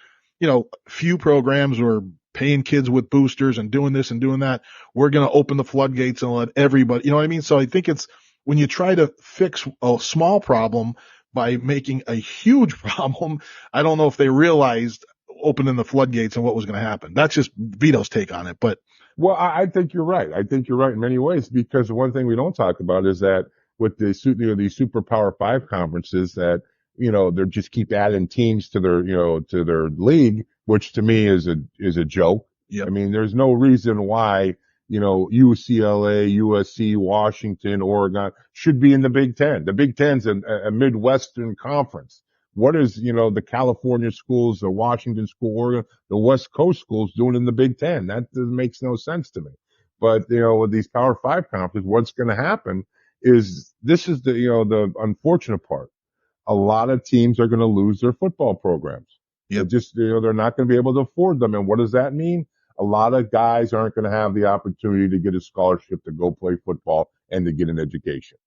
few programs were paying kids with boosters and doing this and doing that, we're going to open the floodgates and let everybody, you know what I mean? So I think it's when you try to fix a small problem by making a huge problem, I don't know if they realized opening the floodgates and what was going to happen. That's just Vito's take on it. But Well, I think you're right. I think you're right in many ways, because the one thing we don't talk about is that with these super power five conferences that, they just keep adding teams to to their league, which to me is a joke. yep. I mean, there's no reason why, UCLA, USC, Washington, Oregon should be in the Big Ten. The Big Ten's a Midwestern conference. What is, the California schools, the Washington school, Oregon, the West Coast schools doing in the Big Ten? That makes no sense to me. But, with these Power Five conferences, what's going to happen is this is the unfortunate part. A lot of teams are going to lose their football programs. Yep. They're not going to be able to afford them. And what does that mean? A lot of guys aren't going to have the opportunity to get a scholarship to go play football and to get an education.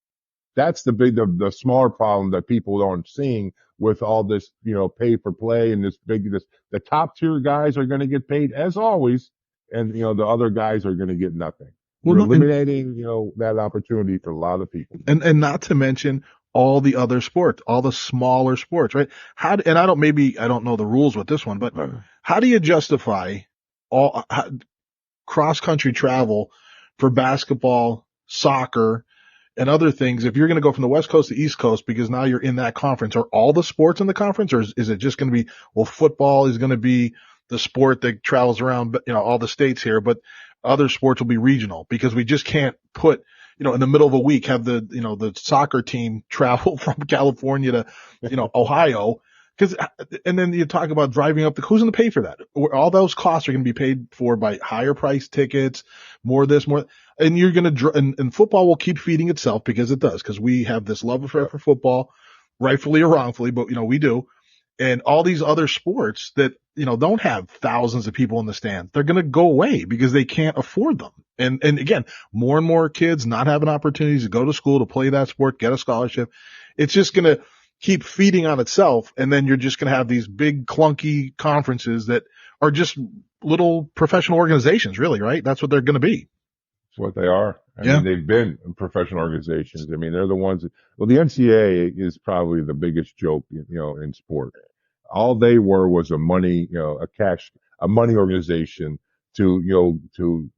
That's the smaller problem that people aren't seeing with all this, pay for play and the top tier guys are going to get paid as always. And, the other guys are going to get nothing. Well, You're eliminating, that opportunity for a lot of people. And not to mention all the other sports, all the smaller sports, right? And I don't know the rules with this one, but how do you justify cross country travel for basketball, soccer, and other things if you're going to go from the West Coast to East Coast, because now you're in that conference? Are all the sports in the conference, or is it just going to be, well, football is going to be the sport that travels around, all the states here, but other sports will be regional, because we just can't put, in the middle of a week, have the soccer team travel from California to, Ohio. And then you talk about driving up who's going to pay for that? All those costs are going to be paid for by higher price tickets, more this, more, and you're going to, and football will keep feeding itself, because it does, because we have this love affair for football, rightfully or wrongfully, but we do. And all these other sports that, don't have thousands of people in the stands, they're going to go away because they can't afford them. And again, more and more kids not having opportunities to go to school to play that sport, get a scholarship. It's just going to keep feeding on itself. And then you're just going to have these big clunky conferences that are just little professional organizations, really, right? That's what they're going to be. That's what they are. I mean, they've been professional organizations. I mean, they're the ones well, the NCAA is probably the biggest joke, in sport. All they were was a money organization to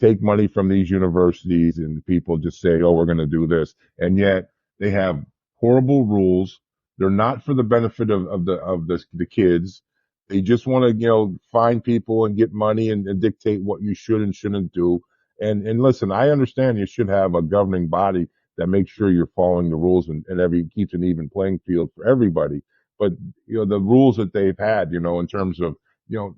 take money from these universities, and people just say, oh, we're going to do this. And yet they have horrible rules. They're not for the benefit of the kids. They just want to, find people and get money and dictate what you should and shouldn't do. And listen, I understand you should have a governing body that makes sure you're following the rules and keeps an even playing field for everybody. But, the rules that they've had, in terms of,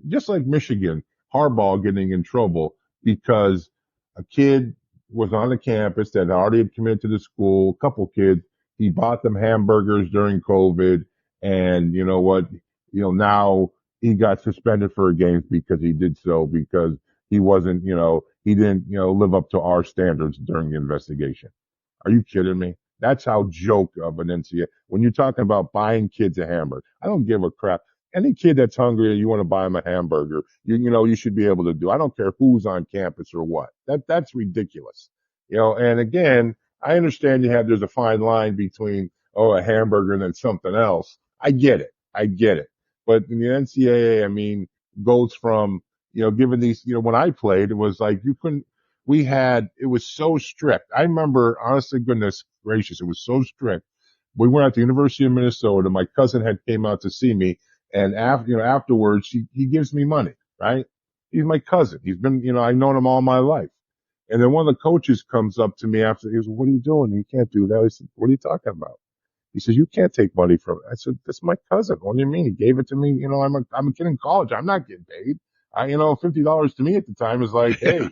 just like Michigan, Harbaugh getting in trouble because a kid was on the campus that already had committed to the school, a couple kids, he bought them hamburgers during COVID, and you know what, now he got suspended for a game because he did so, because he wasn't, he didn't, live up to our standards during the investigation. Are you kidding me? That's how joke of an NCAA. When you're talking about buying kids a hamburger, I don't give a crap. Any kid that's hungry and you want to buy him a hamburger, you should be able to do. I don't care who's on campus or what. That's ridiculous. And again, I understand there's a fine line between, a hamburger and then something else. I get it. But in the NCAA, I mean, goes from, given these, when I played, it was like it was so strict. I remember, honestly, goodness gracious, it was so strict. We were at the University of Minnesota. My cousin had came out to see me, And afterwards, he gives me money, right? He's my cousin. He's been, I've known him all my life. And then one of the coaches comes up to me after, he goes, "What are you doing? You can't do that." I said, "What are you talking about?" He says, "You can't take money from it." I said, "That's my cousin. What do you mean? He gave it to me. I'm a kid in college. I'm not getting paid. $50 to me at the time is like, hey,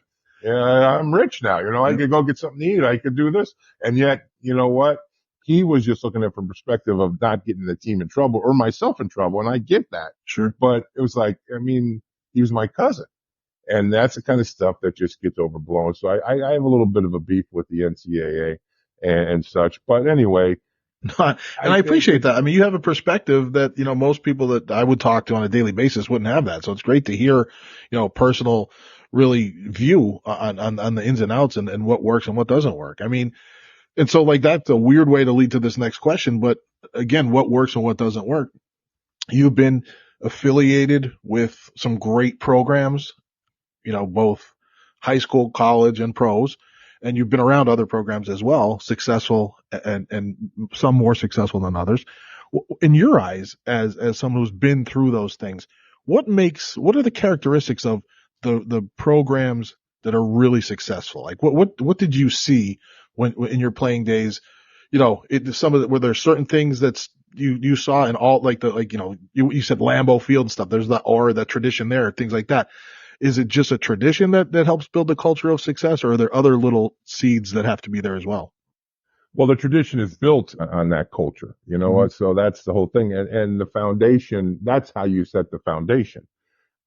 I'm rich now. I could go get something to eat. I could do this." And yet, you know what? He was just looking at it from perspective of not getting the team in trouble or myself in trouble. And I get that. Sure. But it was like, he was my cousin. And that's the kind of stuff that just gets overblown. So I have a little bit of a beef with the NCAA and such. But anyway, and I appreciate that. I mean, you have a perspective that, most people that I would talk to on a daily basis wouldn't have that. So it's great to hear, personal really view on the ins and outs and what works and what doesn't work. I mean, and so like that's a weird way to lead to this next question. But again, what works and what doesn't work? You've been affiliated with some great programs, both high school, college, and pros. And you've been around other programs as well, successful and some more successful than others. In your eyes, as someone who's been through those things, what are the characteristics of the programs that are really successful? Like what did you see when in your playing days? Were there certain things that's you saw in all you said Lambeau Field and stuff. There's that tradition there, things like that. Is it just a tradition that helps build the culture of success, or are there other little seeds that have to be there as well? Well, the tradition is built on that culture, you know what? So that's the whole thing. And the foundation, that's how you set the foundation.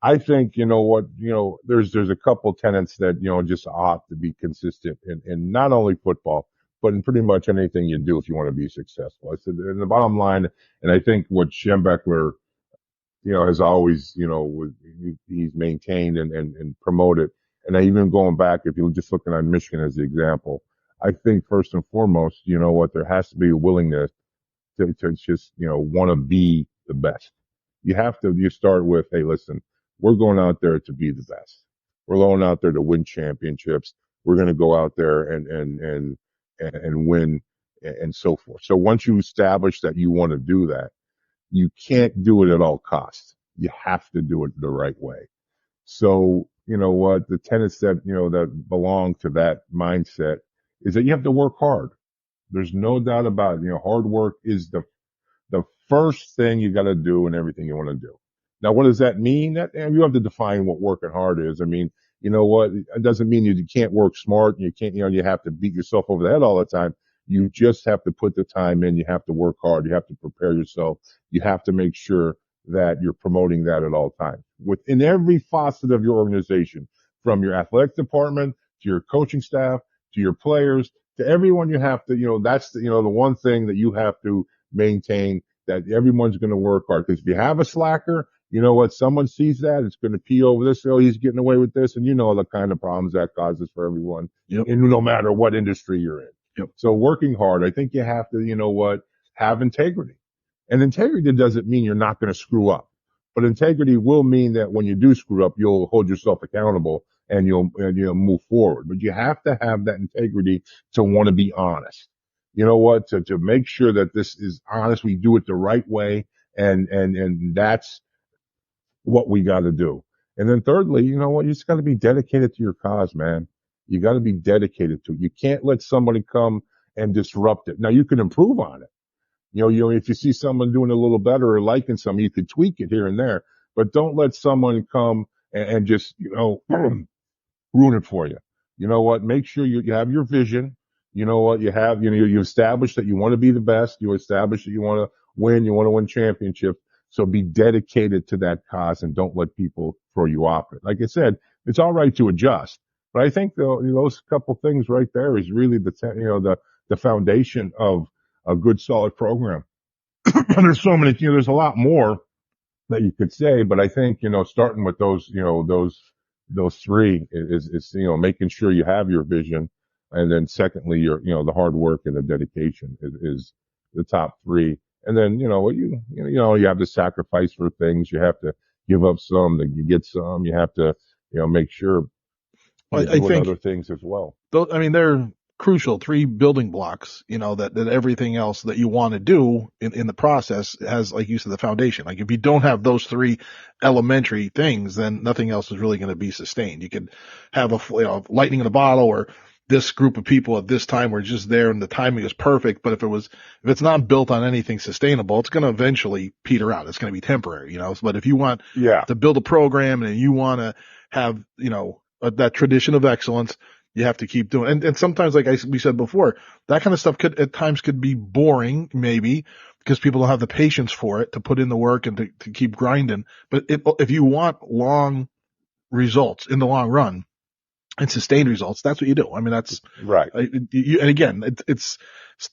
I think, there's a couple tenets that, just ought to be consistent in not only football, but in pretty much anything you do if you want to be successful. I said, and the bottom line, and I think what Schembechler has always, he's maintained and promoted. And I even going back, if you're just looking at Michigan as the example, I think first and foremost, there has to be a willingness to just, want to be the best. You start with, hey, listen, we're going out there to be the best. We're going out there to win championships. We're going to go out there and win and so forth. So once you establish that you want to do that, you can't do it at all costs. You have to do it the right way. So, the tenets that belong to that mindset is that you have to work hard. There's no doubt about it. Hard work is the first thing you got to do in everything you want to do. Now, what does that mean? That you have to define what working hard is. I mean, it doesn't mean you can't work smart and you can't, you have to beat yourself over the head all the time. You just have to put the time in. You have to work hard. You have to prepare yourself. You have to make sure that you're promoting that at all times within every facet of your organization, from your athletic department to your coaching staff to your players to everyone. You have to, that's the one thing that you have to maintain, that everyone's going to work hard. Because if you have a slacker, you know what? Someone sees that, it's going to pee over this. Oh, he's getting away with this. And the kind of problems that causes for everyone. Yep. And no matter what industry you're in. Yep. So working hard, I think you have to, have integrity. And integrity doesn't mean you're not going to screw up. But integrity will mean that when you do screw up, you'll hold yourself accountable and you'll move forward. But you have to have that integrity to want to be honest. You know what? To make sure that this is honest, we do it the right way. And that's what we got to do. And then thirdly, you know what? You just got to be dedicated to your cause, man. You got to be dedicated to it. You can't let somebody come and disrupt it. Now you can improve on it. If you see someone doing a little better or liking something, you could tweak it here and there, but don't let someone come and just, ruin it for you. You know what? Make sure you have your vision. You know what? You establish that you want to be the best. You establish that you want to win. You want to win championships. So be dedicated to that cause and don't let people throw you off it. Like I said, it's all right to adjust, but I think those couple things right there is really the foundation of a good solid program. There's so many, there's a lot more that you could say, but I think, starting with those three is, making sure you have your vision. And then secondly, the hard work and the dedication is the top three. And then, you have to sacrifice for things. You have to give up some to get some. You have to, make sure I think other things as well. I mean, crucial, 3 building blocks, that everything else that you want to do in the process has, like you said, the foundation. Like if you don't have those 3 elementary things, then nothing else is really going to be sustained. You could have lightning in a bottle, or this group of people at this time were just there and the timing is perfect. But if it's not built on anything sustainable, it's going to eventually peter out. It's going to be temporary, But if you want to build a program and you want to have, that tradition of excellence, you have to keep doing. And sometimes, like we said before, that kind of stuff at times could be boring, maybe, because people don't have the patience for it to put in the work and to keep grinding. But if you want long results in the long run and sustained results, that's what you do. I mean, that's right. And again, it's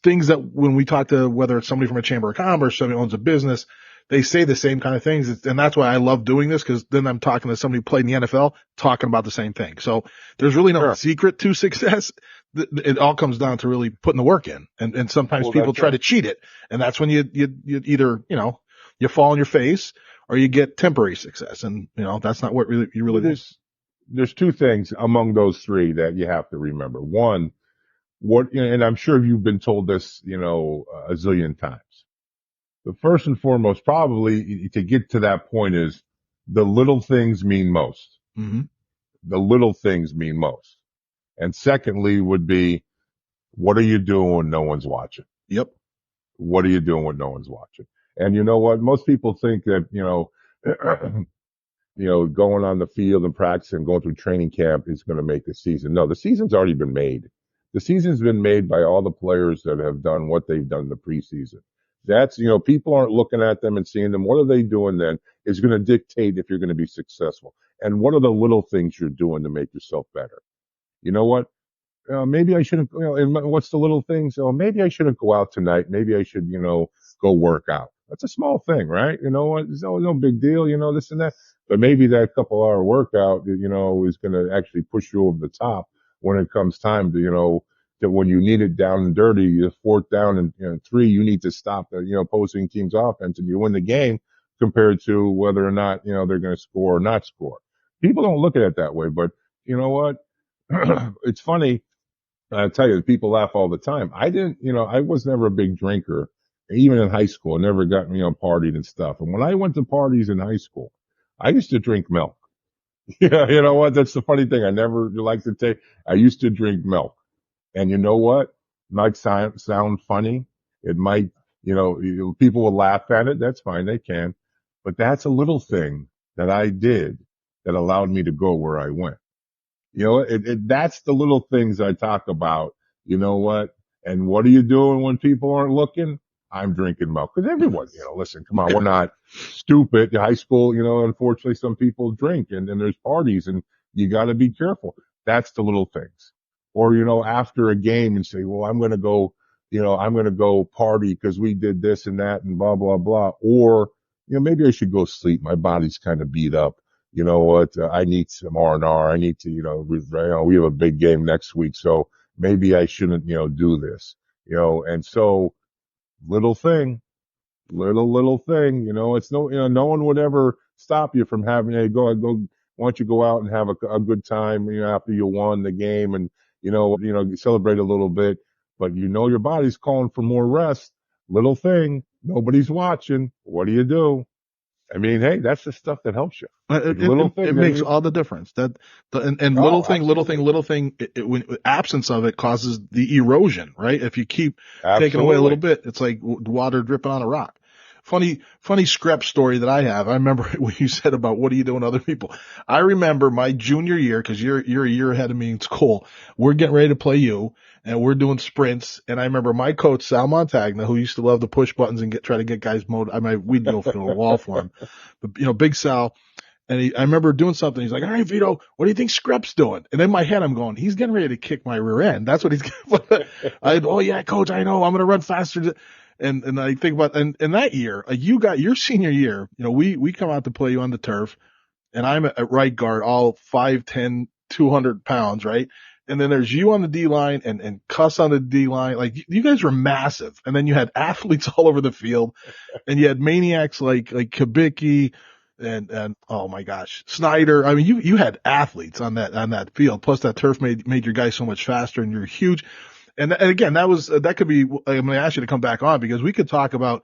things that when we talk to, whether it's somebody from a chamber of commerce, somebody who owns a business, they say the same kind of things. And that's why I love doing this, because then I'm talking to somebody who played in the NFL talking about the same thing. So there's really no secret to success. It all comes down to really putting the work in. And sometimes people try to cheat it. And that's when you either, you fall on your face or you get temporary success. And, that's not what you really do. There's 2 things among those 3 that you have to remember. One, and I'm sure you've been told this, a zillion times. The first and foremost, probably to get to that point, is the little things mean most. Mm-hmm. The little things mean most. And secondly would be, what are you doing when no one's watching? Yep. What are you doing when no one's watching? And you know what? Most people think that, going on the field and practicing, going through training camp is going to make the season. No, the season's already been made. The season's been made by all the players that have done what they've done in the preseason. That's, people aren't looking at them and seeing them. What are they doing then is going to dictate if you're going to be successful. And what are the little things you're doing to make yourself better? You know what? Maybe I shouldn't, and what's the little things? Maybe I shouldn't go out tonight. Maybe I should, go work out. That's a small thing, right? You know what? It's no big deal, this and that. But maybe that couple-hour workout, is going to actually push you over the top when it comes time to, that when you need it down and dirty, the 4th down and 3, you need to stop the, opposing team's offense and you win the game, compared to whether or not, they're going to score or not score. People don't look at it that way, but you know what? It's funny. I tell you, people laugh all the time. I was never a big drinker, even in high school. I never got, partied and stuff. And when I went to parties in high school, I used to drink milk. Yeah, you know what? That's the funny thing. I never liked to take. I used to drink milk. And you know what? It might sound funny. It might, people will laugh at it. That's fine. They can. But that's a little thing that I did that allowed me to go where I went. That's the little things I talk about. You know what? And what are you doing when people aren't looking? I'm drinking milk. Because everyone, listen, come on, we're not stupid. In high school, unfortunately, some people drink and there's parties and you got to be careful. That's the little things. Or, after a game and say, well, I'm going to go party because we did this and that and blah, blah, blah. Or, maybe I should go sleep. My body's kind of beat up. You know what? I need some R&R. I need to, we have a big game next week. So maybe I shouldn't, do this, and so little thing, it's no one would ever stop you from having, hey, go, why don't you go out and have a good time, after you won the game and, celebrate a little bit, but your body's calling for more rest. Little thing, nobody's watching. What do? I mean, hey, that's the stuff that helps you. It makes all the difference. Little thing. When absence of it causes the erosion, right? If you keep taking away a little bit, it's like water dripping on a rock. Funny Skrep story that I have. I remember when you said about what are you doing to other people. I remember my junior year, because you're a year ahead of me in school. We're getting ready to play you, and we're doing sprints. And I remember my coach Sal Montagna, who used to love to push buttons and try to get guys mowed. We'd go through a wall for him, but Big Sal. And I remember doing something. He's like, all right, Vito, what do you think Skrep's doing? And in my head, I'm going, he's getting ready to kick my rear end. That's what he's oh yeah, coach, I know. I'm going to run faster. And I think about, and that year, you got your senior year, we come out to play you on the turf, and I'm at right guard, all 5'10", 200 pounds, right? And then there's you on the D line and Cuss on the D line. Like, you guys were massive. And then you had athletes all over the field, and you had maniacs like Kubicki and oh my gosh, Snyder. I mean, you had athletes on that field. Plus that turf made your guys so much faster, and you're huge. And again, that could be, I'm going to ask you to come back on because we could talk about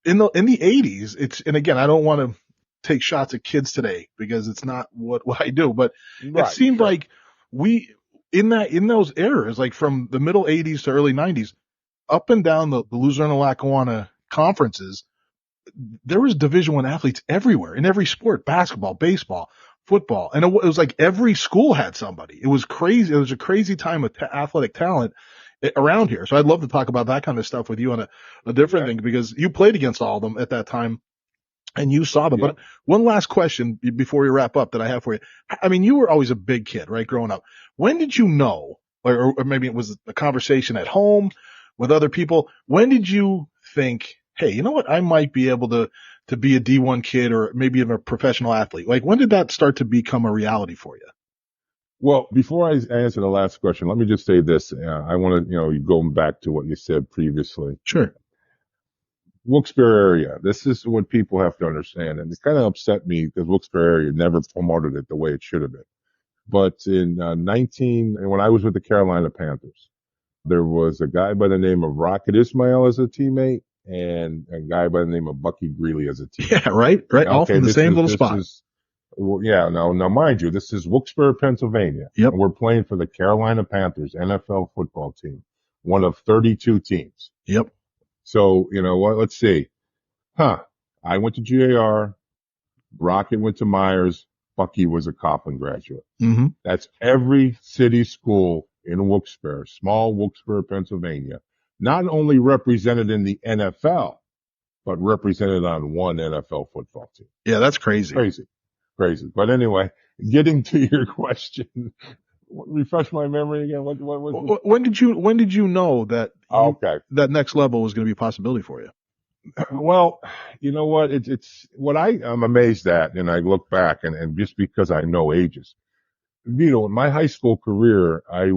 in the 80s. And again, I don't want to take shots at kids today because it's not what I do, but it Right. seemed Sure. like in those eras, like from the middle 80s to early 90s, up and down the Luzerne and Lackawanna conferences, there was Division I athletes everywhere in every sport: basketball, baseball, football, and it was like every school had somebody. It was crazy. It was a crazy time of athletic talent around here. So I'd love to talk about that kind of stuff with you on a different thing because you played against all of them at that time and you saw them. Yep. But one last question before we wrap up that I have for you. I mean, you were always a big kid, right? Growing up. When did you know, or maybe it was a conversation at home with other people. When did you think, hey, you know what? I might be able to be a D1 kid or maybe even a professional athlete. Like when did that start to become a reality for you? Well, before I answer the last question, let me just say this. I want to, going back to what you said previously. Sure. Wilkes-Barre area. This is what people have to understand. And it kind of upset me because Wilkes-Barre area never promoted it the way it should have been. But in when I was with the Carolina Panthers, there was a guy by the name of Rocket Ismail as a teammate and a guy by the name of Bucky Greeley as a teammate. Yeah, right. All from the same little spot. Now mind you, this is Wilkes-Barre, Pennsylvania. Yep. And we're playing for the Carolina Panthers NFL football team, one of 32 teams. Yep. So, you know what? Let's see. I went to GAR. Rocket went to Myers. Bucky was a Coughlin graduate. Mm-hmm. That's every city school in Wilkes-Barre, small Wilkes-Barre, Pennsylvania, not only represented in the NFL, but represented on one NFL football team. Yeah, that's crazy. Crazy. But anyway, getting to your question, refresh my memory again. What was when did you know that that next level was going to be a possibility for you? Well, you know what? It's what I'm amazed at, and I look back, and just because I know ages, in my high school career, I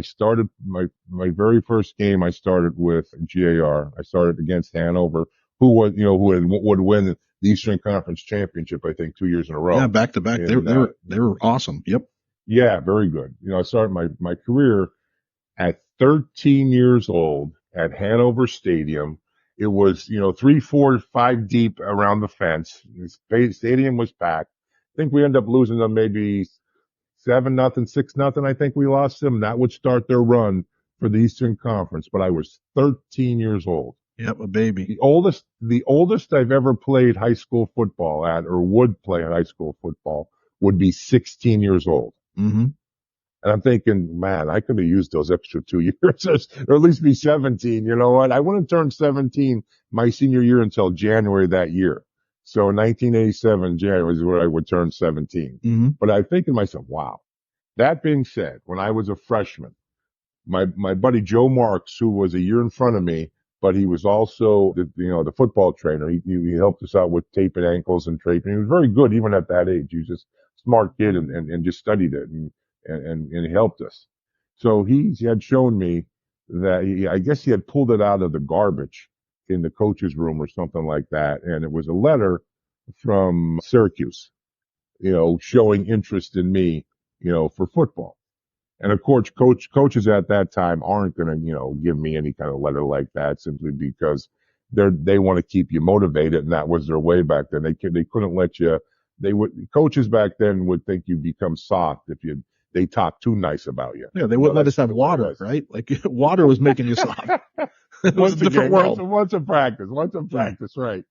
started my very first game. I started with GAR. I started against Hanover, who would win the Eastern Conference Championship, I think, 2 years in a row. Yeah, back to back. They were awesome. Yep. Yeah, very good. I started my career at 13 years old at Hanover Stadium. It was, 3, 4, 5 deep around the fence. The stadium was packed. I think we ended up losing them maybe 7-0, 6-0. I think we lost them. That would start their run for the Eastern Conference. But I was 13 years old. Yep, a baby. The oldest I've ever played high school football at, or would play high school football, would be 16 years old. Mm-hmm. And I'm thinking, man, I could have used those extra 2 years, or at least be 17. You know what? I wouldn't turn 17 my senior year until January that year. So 1987 January is where I would turn 17. Mm-hmm. But I think to myself, wow. That being said, when I was a freshman, my buddy Joe Marks, who was a year in front of me, but he was also the football trainer. He helped us out with taping ankles and draping. He was very good even at that age. He was just a smart kid and just studied it and he helped us. So he had shown me that I guess he had pulled it out of the garbage in the coach's room or something like that. And it was a letter from Syracuse, showing interest in me, for football. And of course, coaches at that time aren't going to, give me any kind of letter like that simply because they want to keep you motivated. And that was their way back then. They couldn't let you, coaches back then would think you become soft if they talk too nice about you. Yeah, they wouldn't let us have water, right? Like water was making you soft. It was a different world. Once a practice, right?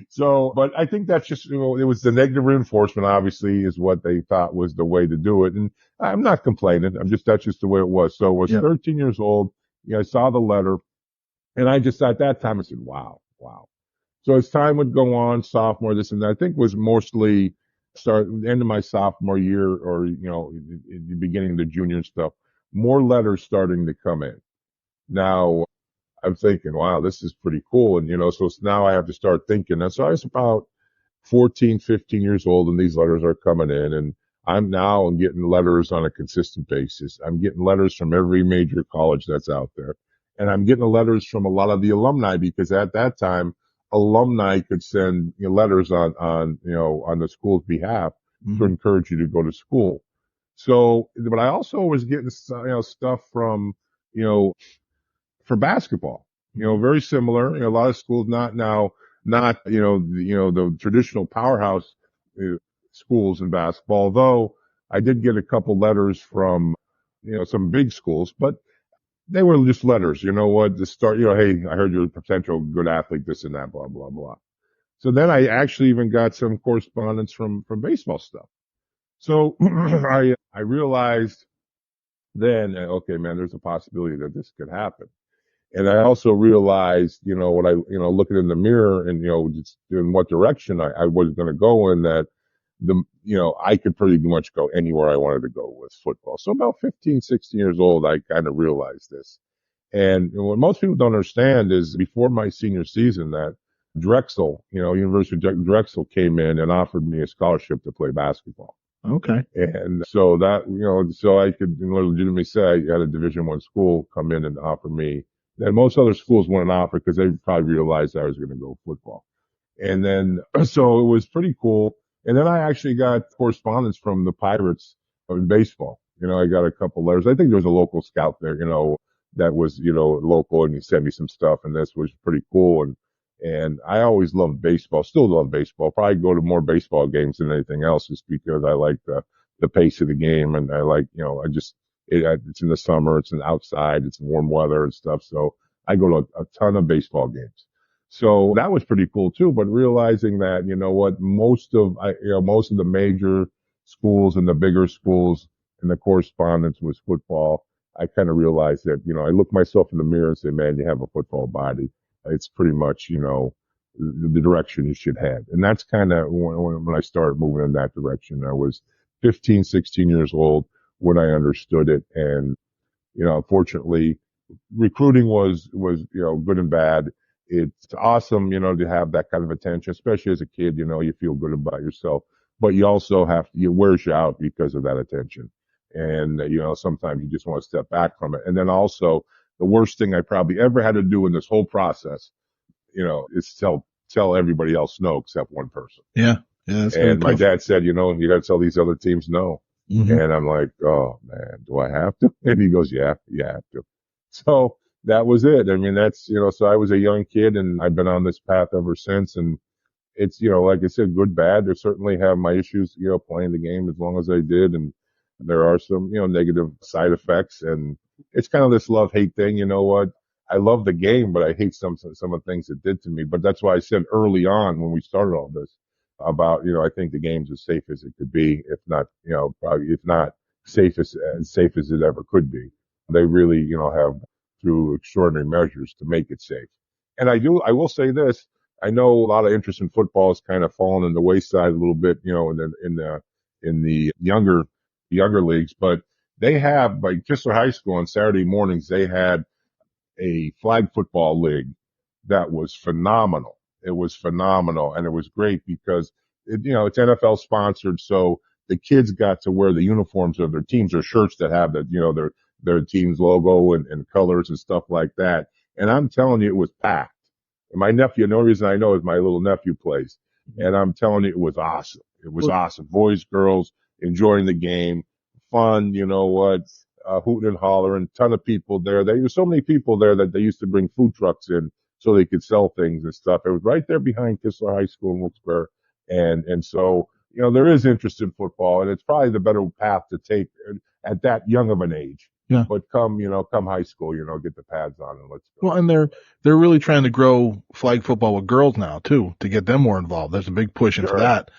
So, but I think that's just, it was the negative reinforcement, obviously, is what they thought was the way to do it. And I'm not complaining. That's just the way it was. So I was 13 years old. I saw the letter and I just, at that time, I said, wow. So as time would go on, sophomore, this and that, I think was mostly end of my sophomore year or, in the beginning of the junior and stuff, more letters starting to come in. Now, I'm thinking, wow, this is pretty cool. And, so now I have to start thinking. And so I was about 14, 15 years old and these letters are coming in and I'm getting letters on a consistent basis. I'm getting letters from every major college that's out there. And I'm getting letters from a lot of the alumni because at that time, alumni could send letters on the school's behalf to encourage you to go to school. So, but I also was getting, stuff from for basketball. Very similar. A lot of schools not the traditional powerhouse uh, schools in basketball. Although I did get a couple letters from some big schools, but they were just letters. You know what? To start, hey, I heard you're a potential good athlete, this and that, blah blah blah. So then I actually even got some correspondence from baseball stuff. So I realized then, okay, man, there's a possibility that this could happen. And I also realized, what looking in the mirror and, just in what direction I was going to go in that I could pretty much go anywhere I wanted to go with football. So about 15, 16 years old, I kind of realized this. And what most people don't understand is before my senior season that Drexel, University of Drexel came in and offered me a scholarship to play basketball. Okay. And so that, so I could legitimately say I had a Division I school come in and offer me that most other schools wouldn't offer because they probably realized I was going to go football. And then, so it was pretty cool. And then I actually got correspondence from the Pirates in baseball. I got a couple letters. I think there was a local scout there, that was, local, and he sent me some stuff, and this was pretty cool. And I always loved baseball, still love baseball. Probably go to more baseball games than anything else just because I like the pace of the game. And I like, it's in the summer, it's in outside, it's in warm weather and stuff. So I go to a ton of baseball games. So that was pretty cool too. But realizing that, most of the major schools and the bigger schools and the correspondence was football. I kind of realized that, I look myself in the mirror and say, man, you have a football body. It's pretty much, the direction you should head. And that's kind of when I started moving in that direction. I was 15, 16 years old when I understood it. And, unfortunately, recruiting was, good and bad. It's awesome, to have that kind of attention, especially as a kid, you feel good about yourself, but you also it wears you out because of that attention. And, sometimes you just want to step back from it. And then also the worst thing I probably ever had to do in this whole process, is tell everybody else no except one person. Yeah. Yeah. That's and my dad said, you got to tell these other teams no. Mm-hmm. And I'm like, oh man, do I have to? And he goes, yeah, you have to. So that was it. I mean, that's, so I was a young kid and I've been on this path ever since. And it's, like I said, good, bad. There certainly have my issues, playing the game as long as I did. And there are some, negative side effects. And it's kind of this love-hate thing. You know what? I love the game, but I hate some of the things it did to me. But that's why I said early on when we started all this about, I think the game's as safe as it could be, if not, probably, if not safe as safe as it ever could be. They really, have through extraordinary measures to make it safe. And I will say this. I know a lot of interest in football has kind of fallen in the wayside a little bit, in the younger leagues, but they have, like Kistler High School on Saturday mornings, they had a flag football league that was phenomenal. It was phenomenal. And it was great because it's NFL sponsored. So the kids got to wear the uniforms of their teams or shirts that have their team's logo and colors and stuff like that. And I'm telling you, it was packed. And my nephew, no reason I know is my little nephew plays. And I'm telling you, it was awesome. It was awesome. Boys, girls, enjoying the game, fun, hooting and hollering, ton of people there. There were so many people there that they used to bring food trucks in so they could sell things and stuff. It was right there behind Kistler High School in Wilkes-Barre. And so, there is interest in football, and it's probably the better path to take at that young of an age. Yeah. But come high school, get the pads on and let's go. Well, and they're really trying to grow flag football with girls now too, to get them more involved. There's a big push into that.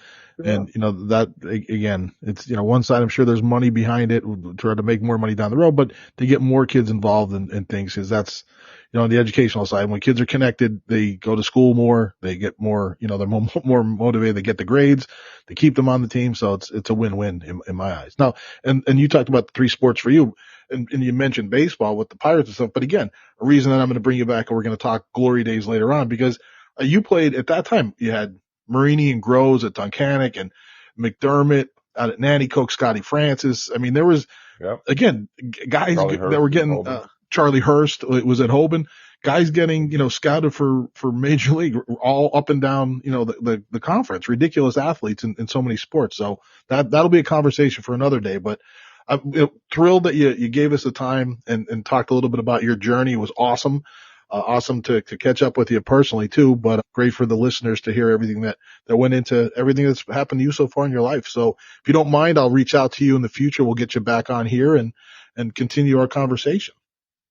Yeah. And, that again, it's, one side, I'm sure there's money behind it, we'll try to make more money down the road, but to get more kids involved in things, cause that's, on the educational side, when kids are connected, they go to school more, they get more, they're more motivated, they get the grades, they keep them on the team. So it's a win-win in my eyes. Now, and you talked about the three sports for you, and you mentioned baseball with the Pirates and stuff, but again, a reason that I'm going to bring you back and we're going to talk glory days later on, because you played at that time, you had Marini and Groves at Tunkhannock and McDermott out at Nanticoke, Scotty Francis. I mean, there was, again, guys that were getting, Charlie Hurst was at Hoban, guys getting, scouted for Major League all up and down, the conference, ridiculous athletes in so many sports. So that'll be a conversation for another day. But I'm thrilled that you gave us the time and talked a little bit about your journey. It was awesome. Awesome to catch up with you personally too, but great for the listeners to hear everything that went into everything that's happened to you so far in your life. So if you don't mind, I'll reach out to you in the future. We'll get you back on here and continue our conversation.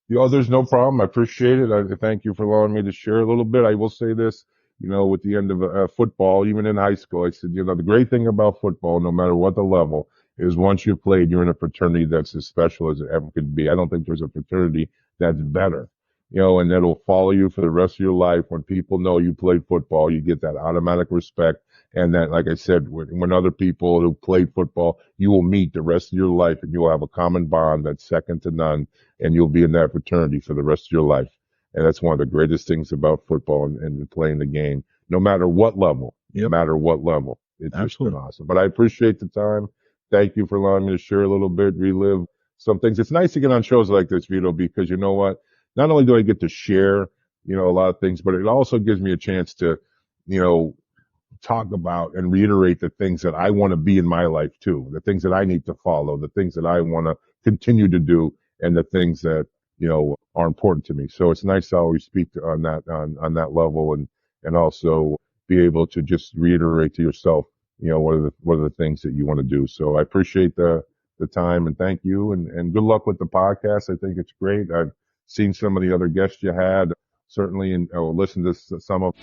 There's no problem. I appreciate it. I thank you for allowing me to share a little bit. I will say this, with the end of football, even in high school, I said, the great thing about football, no matter what the level, is once you've played, you're in a fraternity that's as special as it ever could be. I don't think there's a fraternity that's better, and that'll follow you for the rest of your life. When people know you played football, you get that automatic respect. And that, like I said, when other people who played football, you will meet the rest of your life and you will have a common bond that's second to none, and you'll be in that fraternity for the rest of your life. And that's one of the greatest things about football and playing the game, no matter what level, no matter what level. It's just been awesome. But I appreciate the time. Thank you for allowing me to share a little bit, relive some things. It's nice to get on shows like this, Vito, because you know what? Not only do I get to share, a lot of things, but it also gives me a chance to, talk about and reiterate the things that I want to be in my life too, the things that I need to follow, the things that I want to continue to do, and the things that, are important to me. So it's nice to always speak on that level and also be able to just reiterate to yourself, what are the things that you want to do. So I appreciate the time and thank you and good luck with the podcast. I think it's great. I've seen some of the other guests you had certainly and I will listen to some of